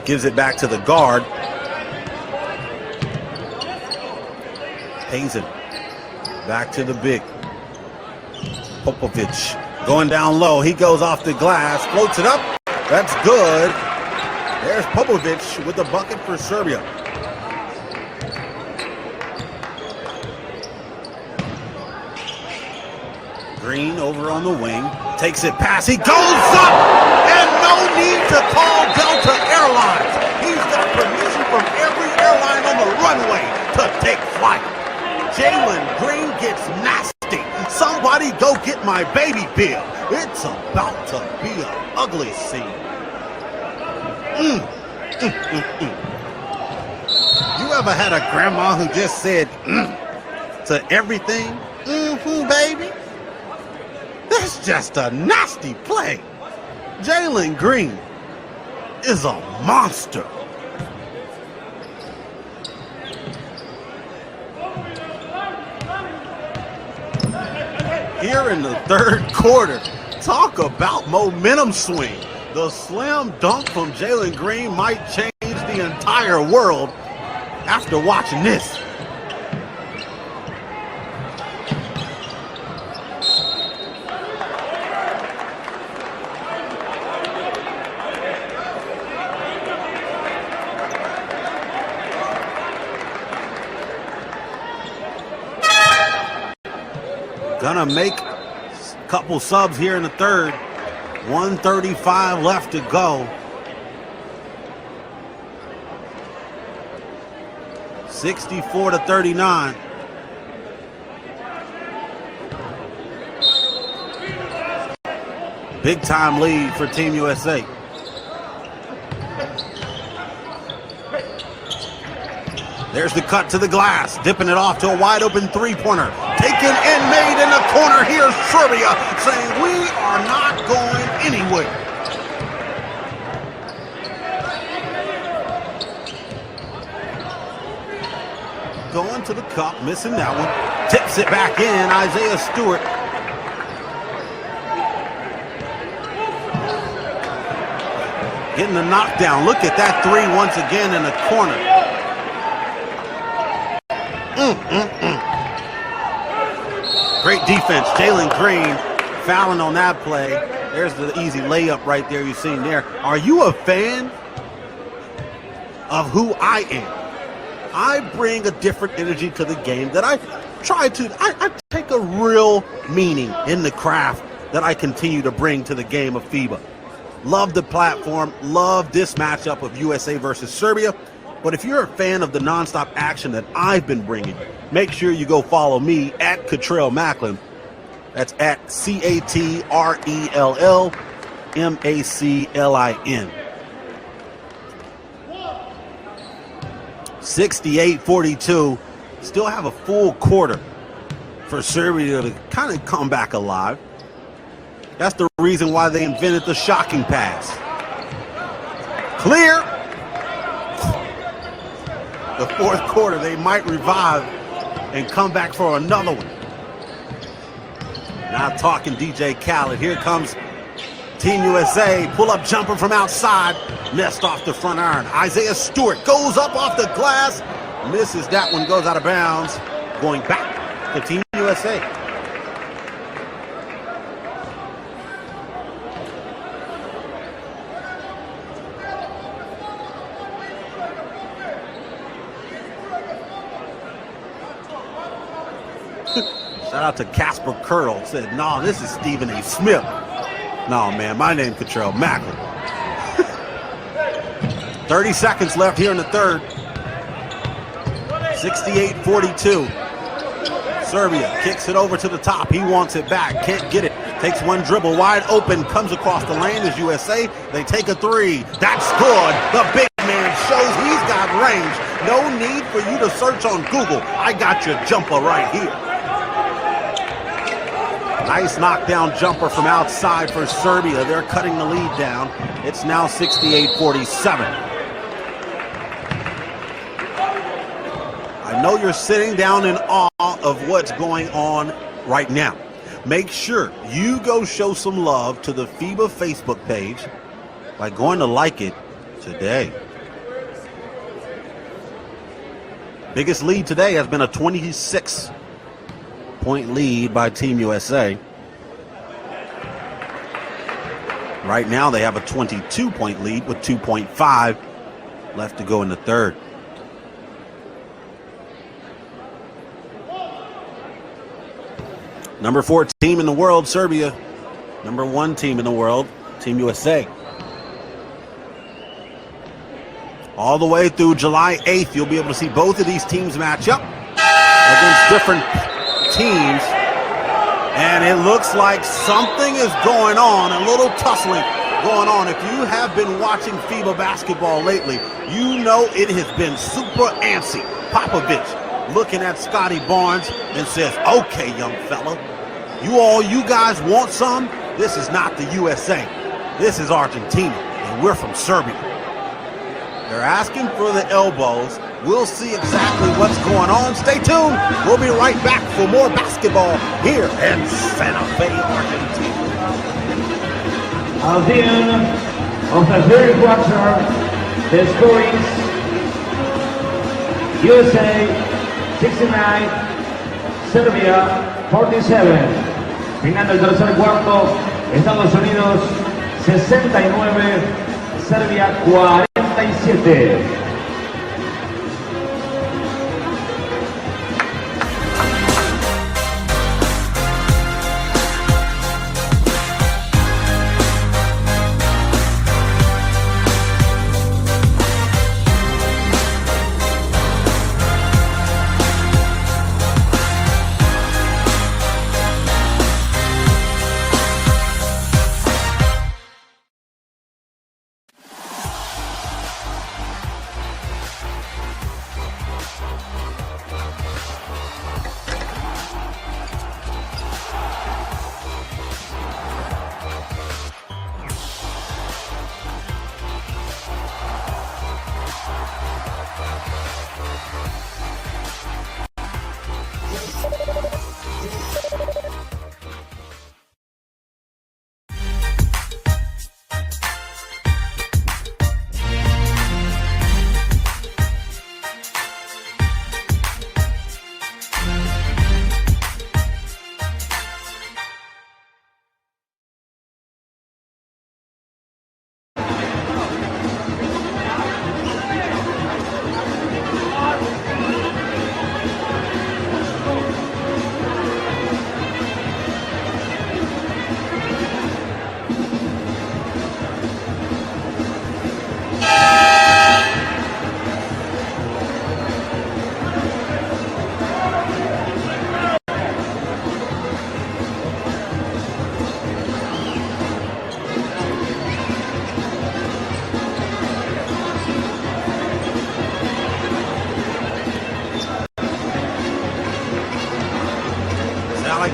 Gives it back to the guard. Hazen. Back to the big. Popovich going down low. He goes off the glass. Floats it up. That's good. There's Popovich with the bucket for Serbia. Green over on the wing. Takes it past. He goes up! And no need to call Delta Airlines. He's got permission from every airline on the runway to take flight. Jalen Green gets nasty. Somebody go get my baby Bill. It's about to be an ugly scene. You ever had a grandma who just said to everything? Baby. That's just a nasty play. Jalen Green is a monster. Here in the third quarter, talk about momentum swing. The slam dunk from Jalen Green might change the entire world after watching this. Gonna make a couple subs here in the third. 1:35 left to go. 64-39. Big time lead for Team USA. There's the cut to the glass, dipping it off to a wide open three-pointer. Taken and made in the corner. Here's Serbia saying, we are not going anywhere. Going to the cup, missing that one. Tips it back in, Isaiah Stewart. Getting the knockdown. Look at that three once again in the corner. Great defense. Jalen Green fouling on that play. There's the easy layup right there you've seen there. Are you a fan of who I am? I bring a different energy to the game that I take a real meaning in the craft that I continue to bring to the game of FIBA. Love the platform, love this matchup of USA versus Serbia. But if you're a fan of the nonstop action that I've been bringing, make sure you go follow me at Catrell Macklin. That's at CATRELLMACLIN. 68-42. Still have a full quarter for Serbia to kind of come back alive. That's the reason why they invented the shocking pass. Clear. The fourth quarter, they might revive and come back for another one. Now talking DJ Khaled. Here comes Team USA. Pull-up jumper from outside. Nest off the front iron. Isaiah Stewart goes up off the glass. Misses that one, goes out of bounds. Going back to Team USA. Shout out to Casper Curl. Said, no, this is Stephen A. Smith. No, man, my name's Catrell Macklin. 30 seconds left here in the third. 68-42. Serbia kicks it over to the top. He wants it back. Can't get it. Takes one dribble. Wide open. Comes across the lane as USA. They take a three. That's good. The big man shows he's got range. No need for you to search on Google. I got your jumper right here. Nice knockdown jumper from outside for Serbia. They're cutting the lead down. It's now 68-47. I know you're sitting down in awe of what's going on right now. Make sure you go show some love to the FIBA Facebook page by going to like it today. Biggest lead today has been a 26-point lead by Team USA. Right now they have a 22-point lead with 2.5 left to go in the third. Number 4 team in the world, Serbia. Number 1 team in the world, Team USA. All the way through July 8th, you'll be able to see both of these teams match up against different teams. And it looks like something is going on, a little tussling going on. If you have been watching FIBA basketball lately, you know it has been super antsy. Popovich looking at Scotty Barnes and says, okay, young fella, you guys want some? This is not the USA. This is Argentina, and we're from Serbia. They're asking for the elbows. We'll see exactly what's going on. Stay tuned. We'll be right back for more basketball here in Santa Fe, Argentina. At the end of the third quarter, the score is USA 69, Serbia 47. Finando el tercer cuarto, Estados Unidos 69, Serbia 47.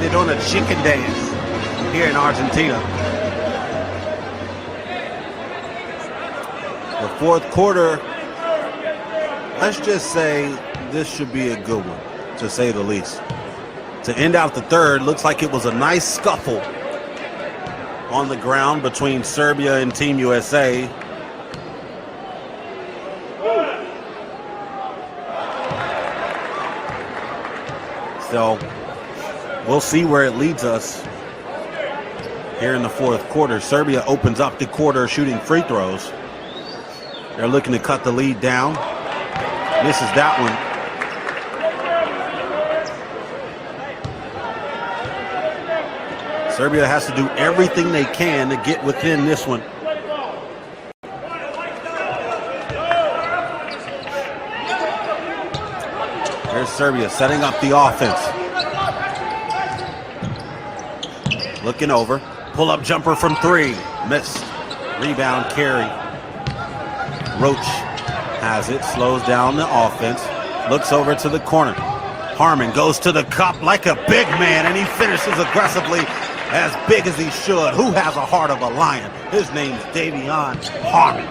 They're doing a chicken dance here in Argentina. The fourth quarter, let's just say this should be a good one, to say the least. To end out the third, looks like it was a nice scuffle on the ground between Serbia and Team USA. So we'll see where it leads us here in the fourth quarter. Serbia opens up the quarter shooting free throws. They're looking to cut the lead down. Misses that one. Serbia has to do everything they can to get within this one. Here's Serbia setting up the offense. Looking over. Pull-up jumper from 3. Missed. Rebound carry. Roach has it, slows down the offense, looks over to the corner. Harmon goes to the cup like a big man, and he finishes aggressively, as big as he should. Who has a heart of a lion? His name's Davion Harmon.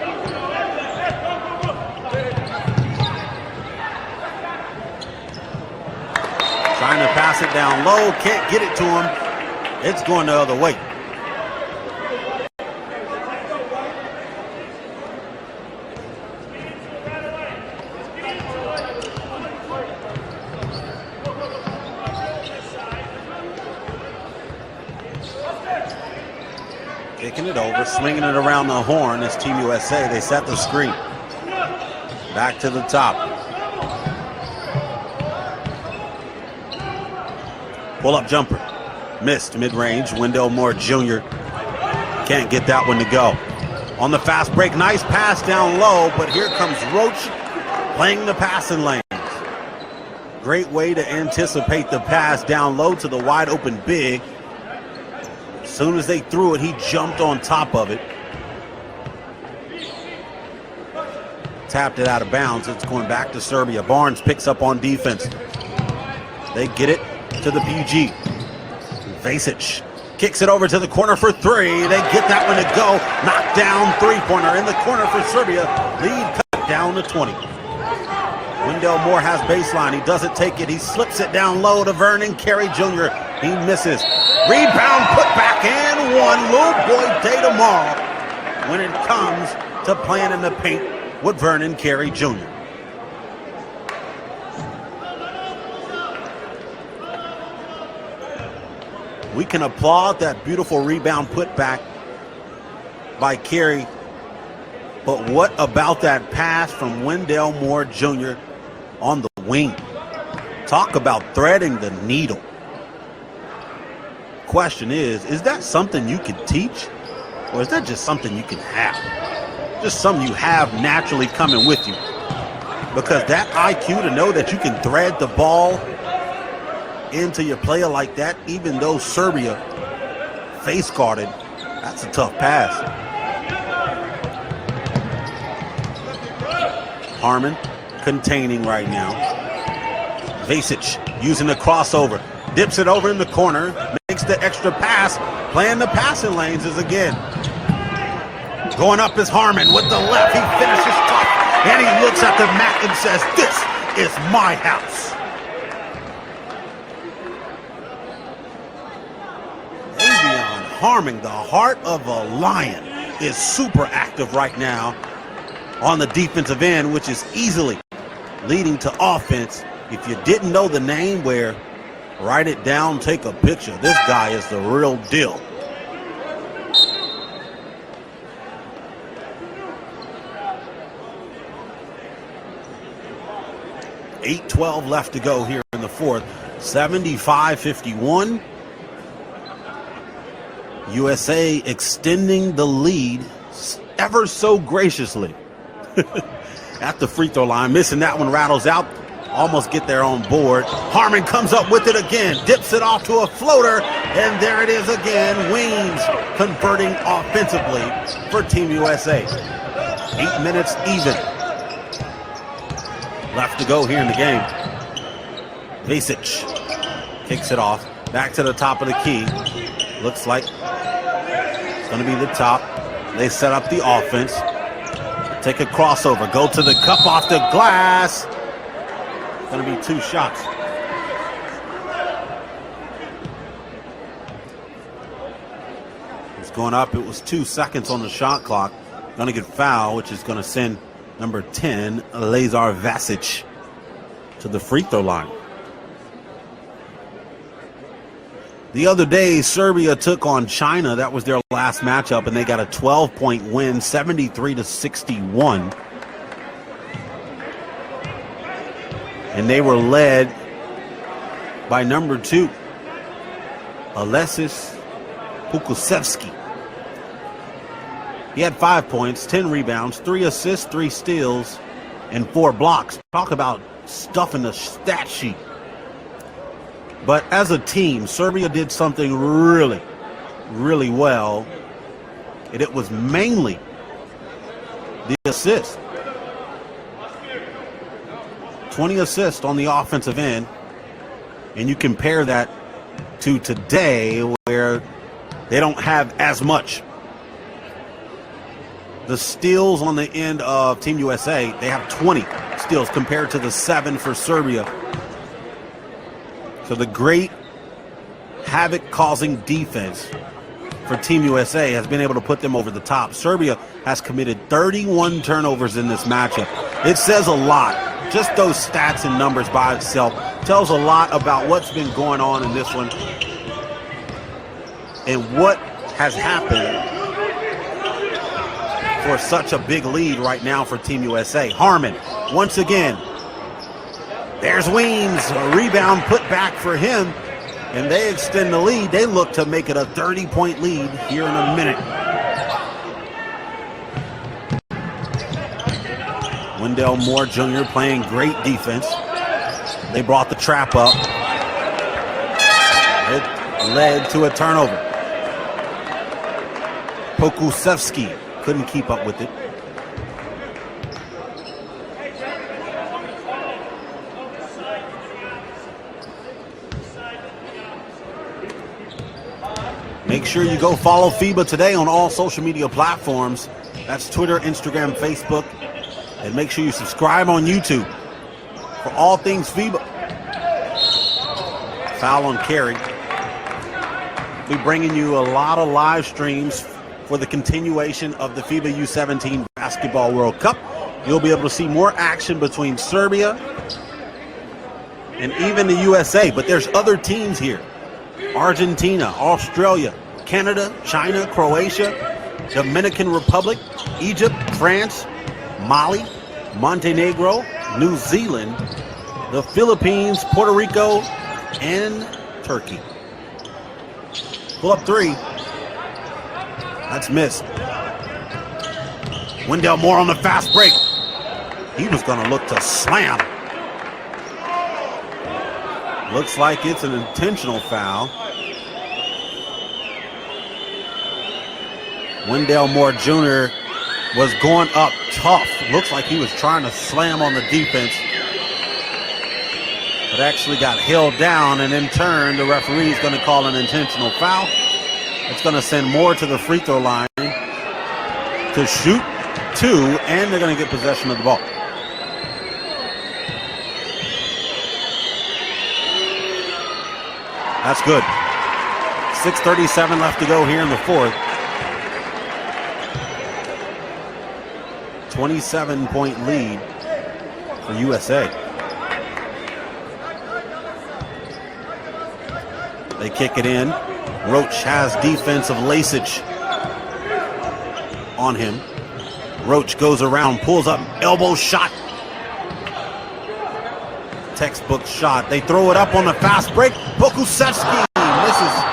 Trying to pass it down low, can't get it to him. It's going the other way. Kicking it over, swinging it around the horn. It's Team USA. They set the screen. Back to the top. Pull-up jumper. Missed mid-range. Wendell Moore Jr. Can't get that one to go. On the fast break, nice pass down low, but here comes Roach playing the passing lanes. Great way to anticipate the pass down low to the wide open big. As soon as they threw it, he jumped on top of it. Tapped it out of bounds. It's going back to Serbia. Barnes picks up on defense. They get it to the PG. Vasic kicks it over to the corner for three. They get that one to go. Knocked down three-pointer in the corner for Serbia. Lead cut down to 20. Wendell Moore has baseline. He doesn't take it. He slips it down low to Vernon Carey Jr. He misses. Rebound, put back and one. Little boy day tomorrow when it comes to playing in the paint with Vernon Carey Jr. We can applaud that beautiful rebound put back by Carey. But what about that pass from Wendell Moore Jr. on the wing? Talk about threading the needle. Question is that something you can teach? Or is that just something you can have? Just something you have naturally coming with you? Because that IQ to know that you can thread the ball into your player like that, even though Serbia face guarded, that's a tough pass. Harmon containing right now. Vasic using the crossover, dips it over in the corner, makes the extra pass, playing the passing lanes is again. Going up is Harmon with the left. He finishes tough, and he looks at the mat and says, "This is my house." Harmon, the heart of a lion, is super active right now on the defensive end, which is easily leading to offense. If you didn't know the name, write it down, take a picture. This guy is the real deal. .8:12 left to go here in the fourth. 75-51. USA extending the lead ever so graciously at the free throw line. Missing that one, rattles out. Almost get there on board. Harmon comes up with it again, dips it off to a floater, and there it is again. Weems converting offensively for Team USA. 8 minutes even left to go here in the game. Vasic kicks it off. Back to the top of the key. Looks like it's going to be the top. They set up the offense. Take a crossover. Go to the cup off the glass. It's going to be 2 shots. It's going up. It was 2 seconds on the shot clock. Going to get fouled, which is going to send number 10, Lazar Vasic, to the free throw line. The other day, Serbia took on China. That was their last matchup, and they got a 12-point win, 73-61. And they were led by number 2, Alexis Pukusevski. He had 5 points, 10 rebounds, 3 assists, 3 steals, and 4 blocks. Talk about stuffing the stat sheet. But as a team, Serbia did something really, really well. And it was mainly the assist. 20 assists on the offensive end, and you compare that to today where they don't have as much. The steals on the end of Team USA, they have 20 steals compared to the 7 for Serbia. So the great havoc-causing defense for Team USA has been able to put them over the top. Serbia has committed 31 turnovers in this matchup. It says a lot. Just those stats and numbers by itself tells a lot about what's been going on in this one and what has happened for such a big lead right now for Team USA. Harmon, once again, there's Weems, a rebound put back for him, and they extend the lead. They look to make it a 30-point lead here in a minute. Wendell Moore Jr. playing great defense. They brought the trap up. It led to a turnover. Pokusevski couldn't keep up with it. Make sure you go follow FIBA Today on all social media platforms. That's Twitter, Instagram, Facebook. And make sure you subscribe on YouTube for all things FIBA. Foul on Carey. We'll be bringing you a lot of live streams for the continuation of the FIBA U17 Basketball World Cup. You'll be able to see more action between Serbia and even the USA, but there's other teams here. Argentina, Australia, Canada, China, Croatia, Dominican Republic, Egypt, France, Mali, Montenegro, New Zealand, the Philippines, Puerto Rico, and Turkey. Pull up three. That's missed. Wendell Moore on the fast break. He was going to look to slam. Looks like it's an intentional foul. Wendell Moore Jr. was going up tough. Looks like he was trying to slam on the defense, but actually got held down, and in turn, the referee is going to call an intentional foul. It's going to send Moore to the free throw line to shoot two, and they're going to get possession of the ball. That's good. 6:37 left to go here in the fourth. 27-point lead for USA. They kick it in. Roach has defense of Lasic on him. Roach goes around, pulls up, elbow shot. Textbook shot. They throw it up on the fast break. Pokusevski misses.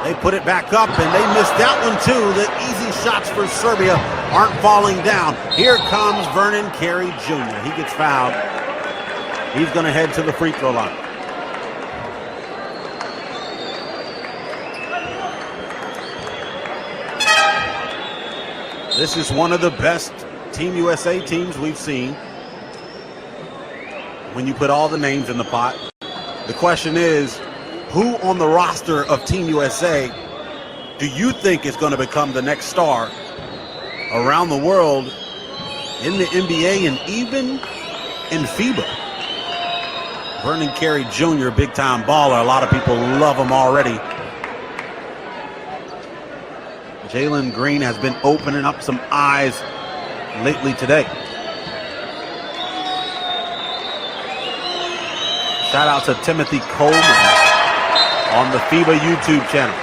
They put it back up, and they missed that one too. The easy shots for Serbia aren't falling down. Here comes Vernon Carey Jr. He gets fouled. He's going to head to the free throw line. This is one of the best Team USA teams we've seen when you put all the names in the pot. The question is, who on the roster of Team USA do you think is going to become the next star around the world in the NBA and even in FIBA? Vernon Carey Jr., big-time baller. A lot of people love him already. Jalen Green has been opening up some eyes lately today. Shout out to Timothy Coleman on the FIBA YouTube channel.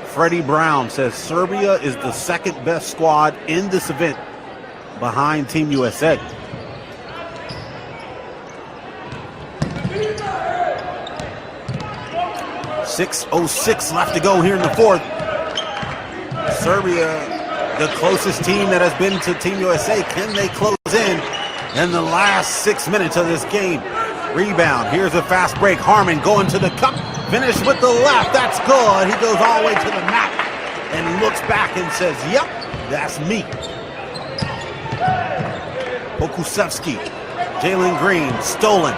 Freddie Brown says Serbia is the second best squad in this event behind Team USA. .06 left to go here in the fourth. Serbia, the closest team that has been to Team USA. Can they close in the last 6 minutes of this game? Rebound. Here's a fast break. Harmon going to the cup. Finish with the left. That's good. He goes all the way to the mat. and looks back and says, yep, that's me. Pokusevski, Jalen Green, stolen.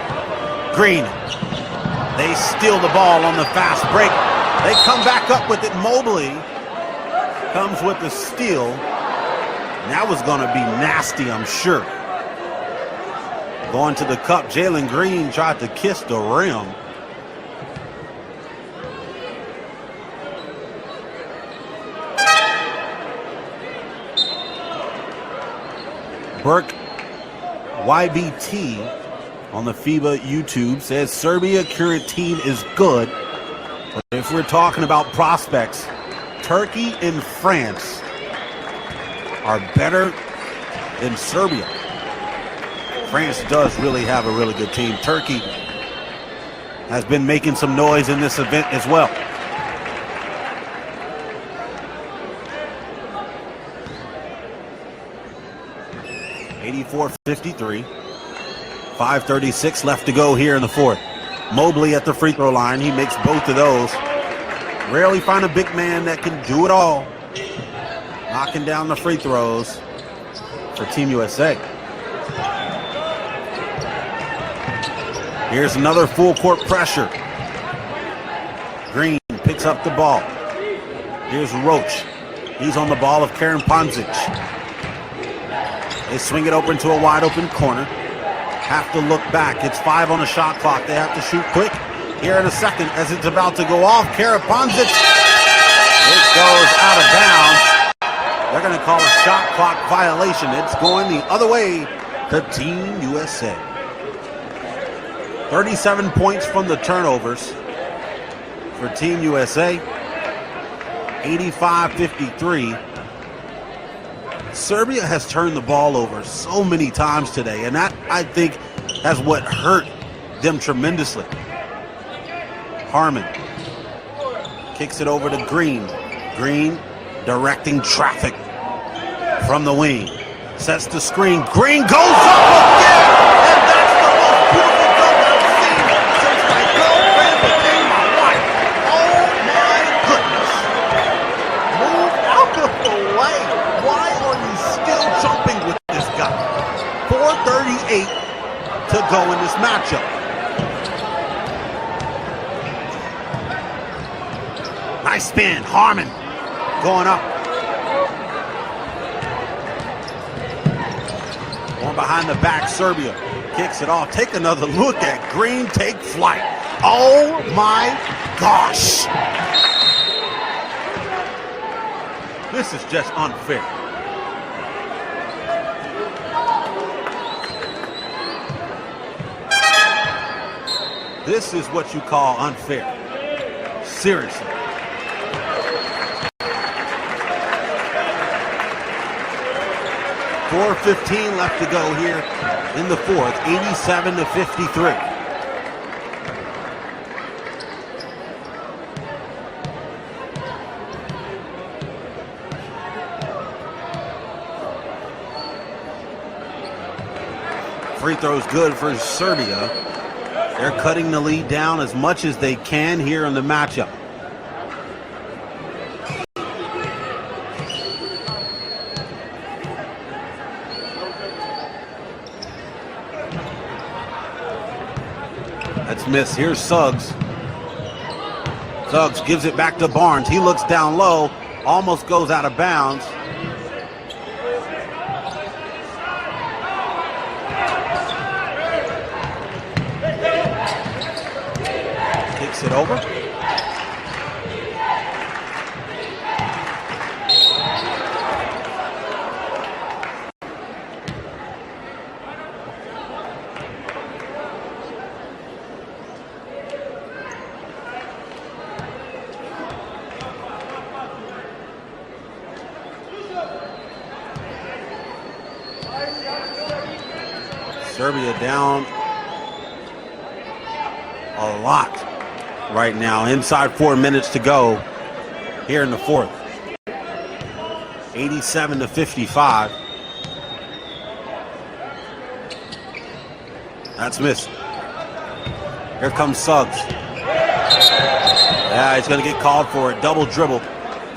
Green, they steal the ball on the fast break. They come back up with it. Mobley comes with the steal. And that was going to be nasty, I'm sure. Going to the cup, Jalen Green tried to kiss the rim. Burke YBT on the FIBA YouTube says Serbia current team is good, but if we're talking about prospects, Turkey and France are better than Serbia. France does really have a really good team. Turkey has been making some noise in this event as well. (84-53). 5:36 left to go here in the fourth. Mobley at the free throw line. He makes both of those. Rarely find a big man that can do it all. Knocking down the free throws for Team USA. Here's another full court pressure. Green picks up the ball. Here's Roach. He's on the ball of Karen Ponzic. They swing it open to a wide open corner. Have to look back. It's 5 on the shot clock. They have to shoot quick here in a second as it's about to go off. Karen Ponzic. It goes out of bounds. They're going to call a shot clock violation. It's going the other way to Team USA. 37 points from the turnovers for Team USA. 85-53. Serbia has turned the ball over so many times today, and that, I think, has what hurt them tremendously. Harmon kicks it over to Green. Green directing traffic from the wing. Sets the screen. Green goes up again! And that's the most beautiful dunk I've seen since my girlfriend became my wife. Oh my goodness. Move out of the way. Why are you still jumping with this guy? 4:38 to go in this matchup. Nice spin. Harmon going up. Going behind the back, Serbia kicks it off. Take another look at Green take flight. Oh my gosh. This is just unfair. This is what you call unfair. Seriously. .4:15 left to go here in the fourth. 87-53. Free throws good for Serbia. They're cutting the lead down as much as they can here in the matchup. That's missed. Here's Suggs. Suggs gives it back to Barnes. He looks down low, almost goes out of bounds. Kicks it over. Serbia down a lot right now. Inside 4 minutes to go here in the fourth. 87-55. That's missed. Here comes Suggs. Yeah, he's going to get called for it. Double dribble.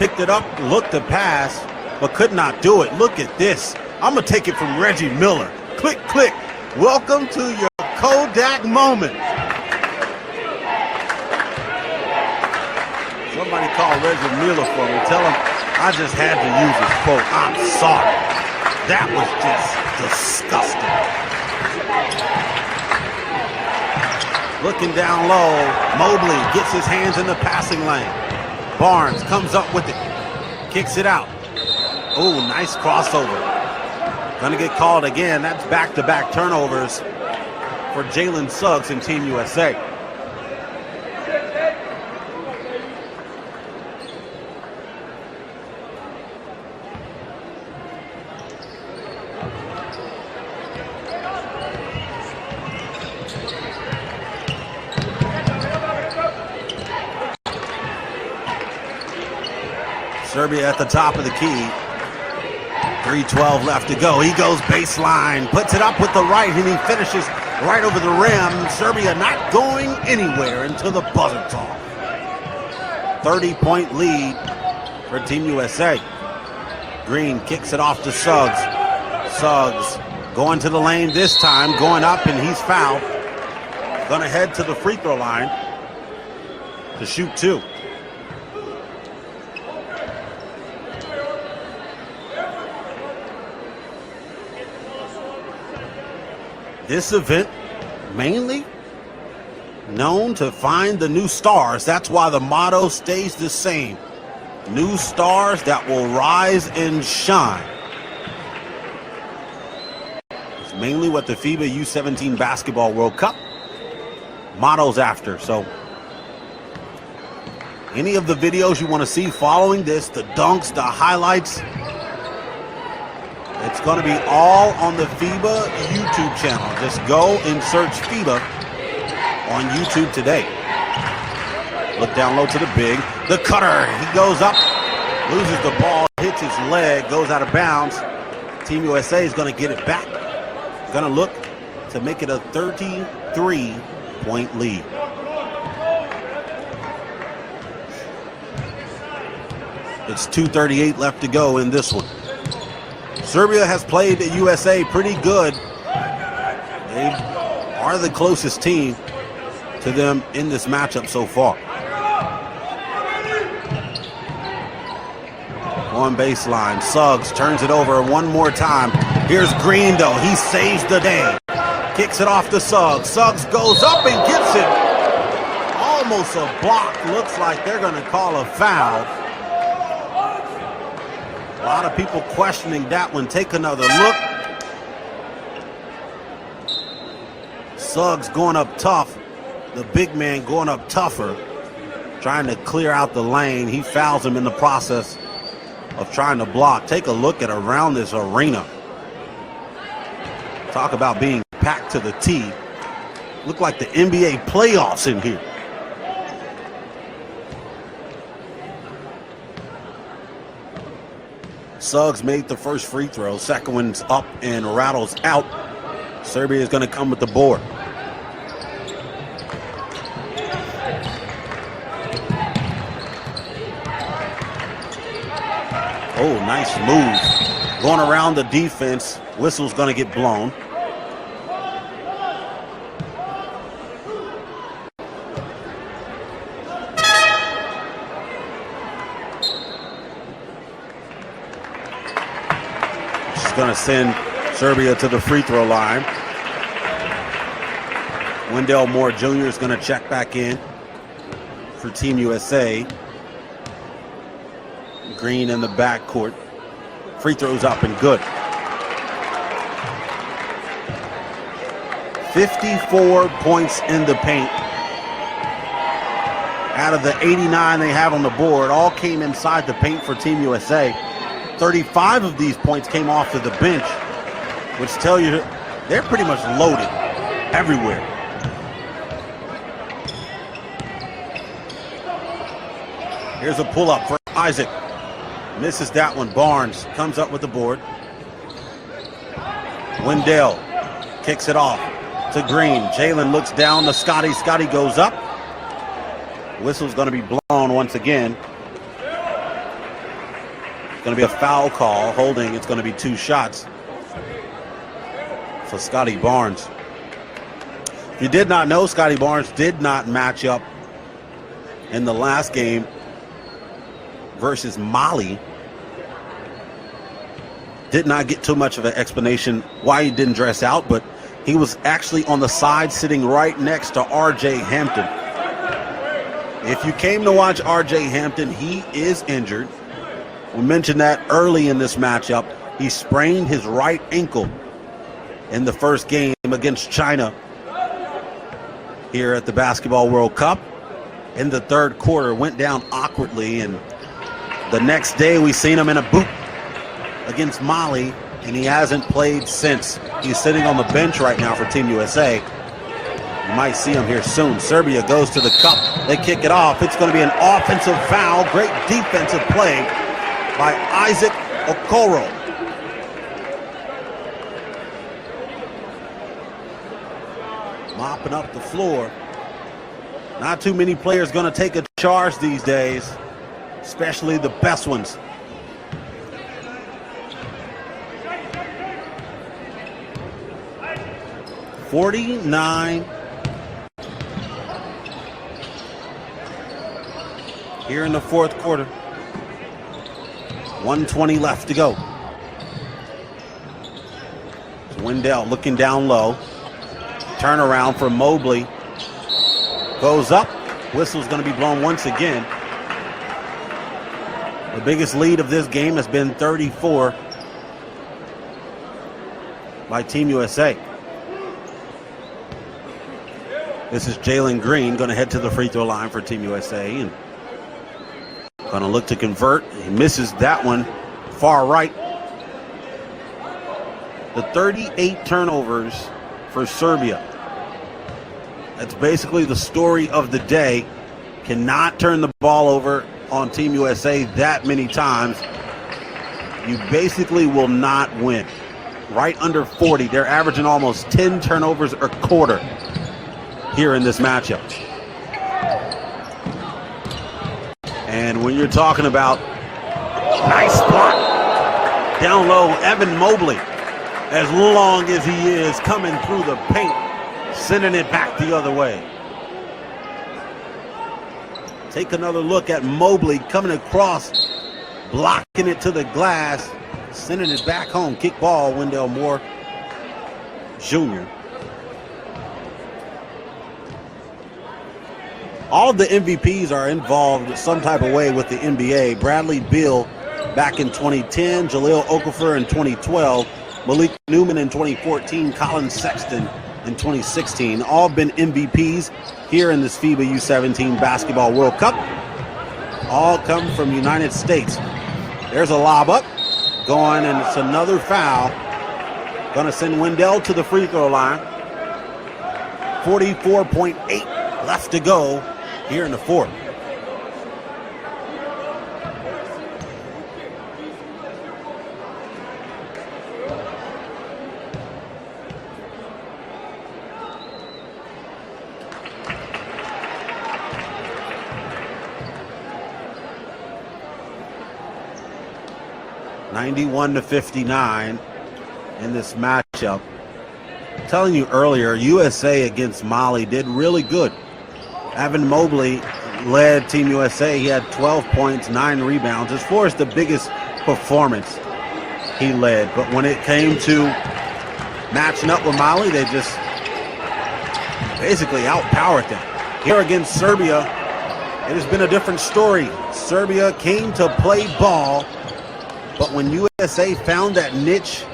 picked it up, looked to pass, but could not do it. Look at this. I'm going to take it from Reggie Miller. Click, click. Welcome to your Kodak moment. Somebody call Reggie Miller for me. Tell him I just had to use his quote. I'm sorry. That was just disgusting. Looking down low, Mobley gets his hands in the passing lane. Barnes comes up with it, kicks it out. Oh, nice crossover. Gonna get called again. That's back-to-back turnovers for Jalen Suggs and Team USA. Serbia at the top of the key. 3:12 left to go. He goes baseline, puts it up with the right, and he finishes right over the rim. Serbia not going anywhere until the buzzer talk. 30-point lead for Team USA. Green kicks it off to Suggs. Suggs going to the lane this time, going up, and he's fouled. Gonna head to the free throw line to shoot two. This event mainly known to find the new stars. That's why the motto stays the same. New stars that will rise and shine. It's mainly what the FIBA U17 Basketball World Cup mottos after. So any of the videos you want to see following this, the dunks, the highlights, it's going to be all on the FIBA YouTube channel. Just go and search FIBA on YouTube today. Look down low to the big. The cutter, he goes up, loses the ball, hits his leg, goes out of bounds. Team USA is going to get it back. Going to look to make it a 33-point lead. It's 2:38 left to go in this one. Serbia has played the USA pretty good. They are the closest team to them in this matchup so far. On baseline, Suggs turns it over one more time. Here's Green though, he saves the day. Kicks it off to Suggs. Suggs goes up and gets it. Almost a block. Looks like they're gonna call a foul. A lot of people questioning that one. Take another look. Suggs going up tough. The big man going up tougher, trying to clear out the lane. He fouls him in the process of trying to block. Take a look at around this arena. Talk about being packed to the tee. Look like the NBA playoffs in here. Suggs made the first free throw. Second one's up and rattles out. Serbia is going to come with the board. Oh, nice move. Going around the defense. Whistle's going to get blown. Going to send Serbia to the free throw line. Wendell Moore Jr. is going to check back in for Team USA. Green in the backcourt. Free throws up and good. 54 points in the paint. Out of the 89 they have on the board, all came inside the paint for Team USA. 35 of these points came off to the bench, which tell you they're pretty much loaded everywhere. Here's a pull-up for Isaac. Misses that one. Barnes comes up with the board. Wendell kicks it off to Green. Jalen looks down to Scotty. Scotty goes up. Whistle's going to be blown once again. Going to be a foul call. Holding, it's going to be 2 shots for Scotty Barnes. If you did not know, Scotty Barnes did not match up in the last game versus Mali. Did not get too much of an explanation why he didn't dress out, but he was actually on the side sitting right next to R.J. Hampton. If you came to watch R.J. Hampton, he is injured. We mentioned that early in this matchup. He sprained his right ankle in the first game against China here at the Basketball World Cup. In the third quarter, went down awkwardly, and the next day we seen him in a boot against Mali, and he hasn't played since. He's sitting on the bench right now for Team USA. You might see him here soon. Serbia goes to the cup. They kick it off. It's going to be an offensive foul. Great defensive play by Isaac Okoro. Mopping up the floor. Not too many players going to take a charge these days, especially the best ones. .49 here in the fourth quarter. 1:20 left to go. Wendell looking down low. Turnaround for Mobley. Goes up. Whistle's going to be blown once again. The biggest lead of this game has been 34 by Team USA. This is Jalen Green going to head to the free throw line for Team USA and going to look to convert. He misses that one far right. The 38 turnovers for Serbia. That's basically the story of the day. Cannot turn the ball over on Team USA that many times. You basically will not win. Right under 40. They're averaging almost 10 turnovers a quarter here in this matchup. And when you're talking about nice block down low, Evan Mobley, as long as he is coming through the paint, sending it back the other way. Take another look at Mobley coming across, blocking it to the glass, sending it back home. Kick ball, Wendell Moore Jr. All of the MVPs are involved some type of way with the NBA. Bradley Beal back in 2010, Jahlil Okafor in 2012, Malik Newman in 2014, Colin Sexton in 2016. All been MVPs here in this FIBA U17 Basketball World Cup. All come from United States. There's a lob up going, and it's another foul. Going to send Wendell to the free throw line. 44.8 left to go here in the fourth. (91-59) in this matchup. I'm telling you earlier, USA against Mali did really good. Evan Mobley led Team USA. He had 12 points, 9 rebounds. As far as the biggest performance, he led. But when it came to matching up with Mali, they just basically outpowered them. Here against Serbia, it has been a different story. Serbia came to play ball, but when USA found that niche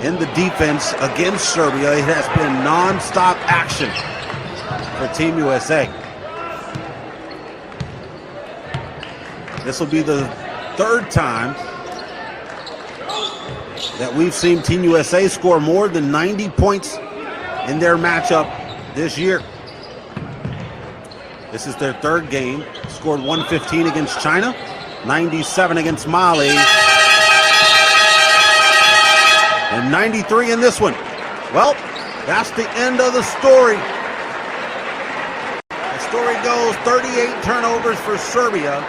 in the defense against Serbia, it has been non-stop action for Team USA. This will be the third time that we've seen Team USA score more than 90 points in their matchup this year. This is their third game. Scored 115 against China, 97 against Mali, and 93 in this one. Well, that's the end of the story. The story goes 38 turnovers for Serbia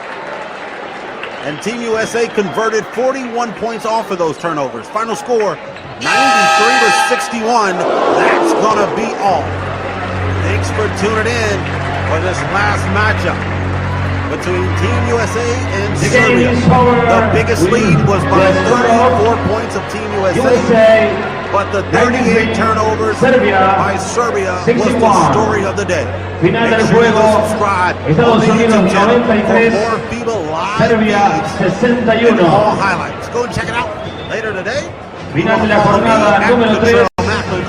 and Team USA converted 41 points off of those turnovers. Final score, 93 to 61. That's gonna be all. Thanks for tuning in for this last matchup between Team USA and Serbia. The biggest lead was by 34 points of Team USA, but the 38 turnovers by Serbia was the story of the day. Final del Make sure you juego, subscribe on Estados the Unidos YouTube channel 93, for more FIBA live Serbia feeds and 61. all highlights. Go and check it out later today. Final de la jornada número 3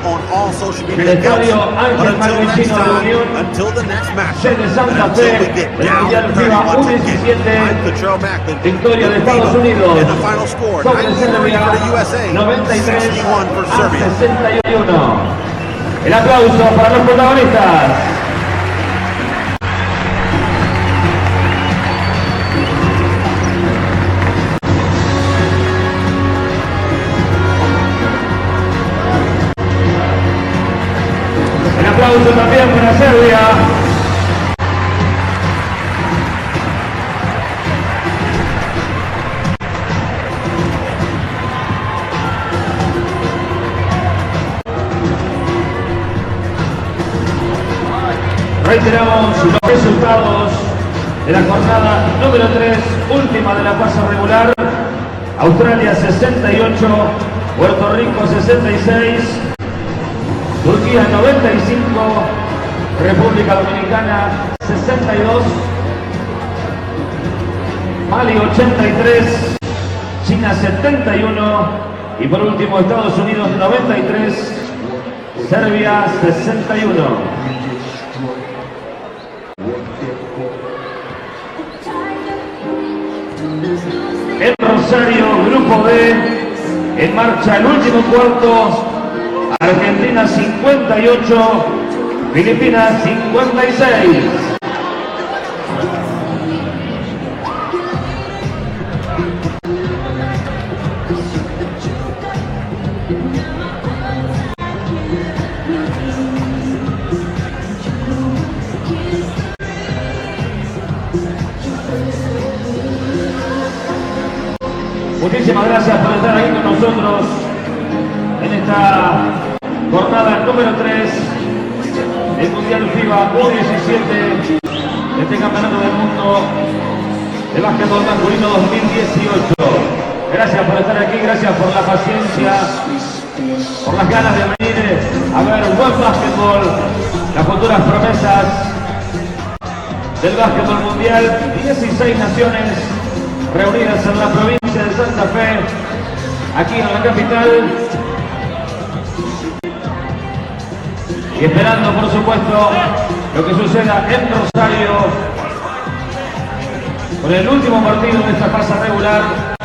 on all social en media el estadio accounts. But Ángel Malvecino de la Unión, until the next match, sede Santa until Fe, we get el down Mundial 30 FIBA once again, U17, I'm Cottrell Macklin. victoria de with Estados FIBA Unidos in the final score, sobre 93 Serbia, for the USA, 93 61 for a Serbia. 61. El aplauso para los protagonistas. El aplauso también para Serbia. Reiteramos los resultados de la jornada número 3, última de la fase regular. Australia 68, Puerto Rico 66, Turquía 95, República Dominicana 62, Mali 83, China 71 y por último Estados Unidos 93, Serbia 61. En Rosario, Grupo B, en marcha el último cuarto. Argentina 58, Filipinas 56. Muchísimas gracias por estar aquí con nosotros en esta jornada número 3 del Mundial FIBA U17, este Campeonato del Mundo de Básquetbol Masculino 2018. Gracias por estar aquí, gracias por la paciencia, por las ganas de venir a ver buen básquetbol, las futuras promesas del básquetbol mundial. 16 naciones reunidas en la provincia de Santa Fe, aquí en la capital, y esperando por supuesto lo que suceda en Rosario con el último partido de esta fase regular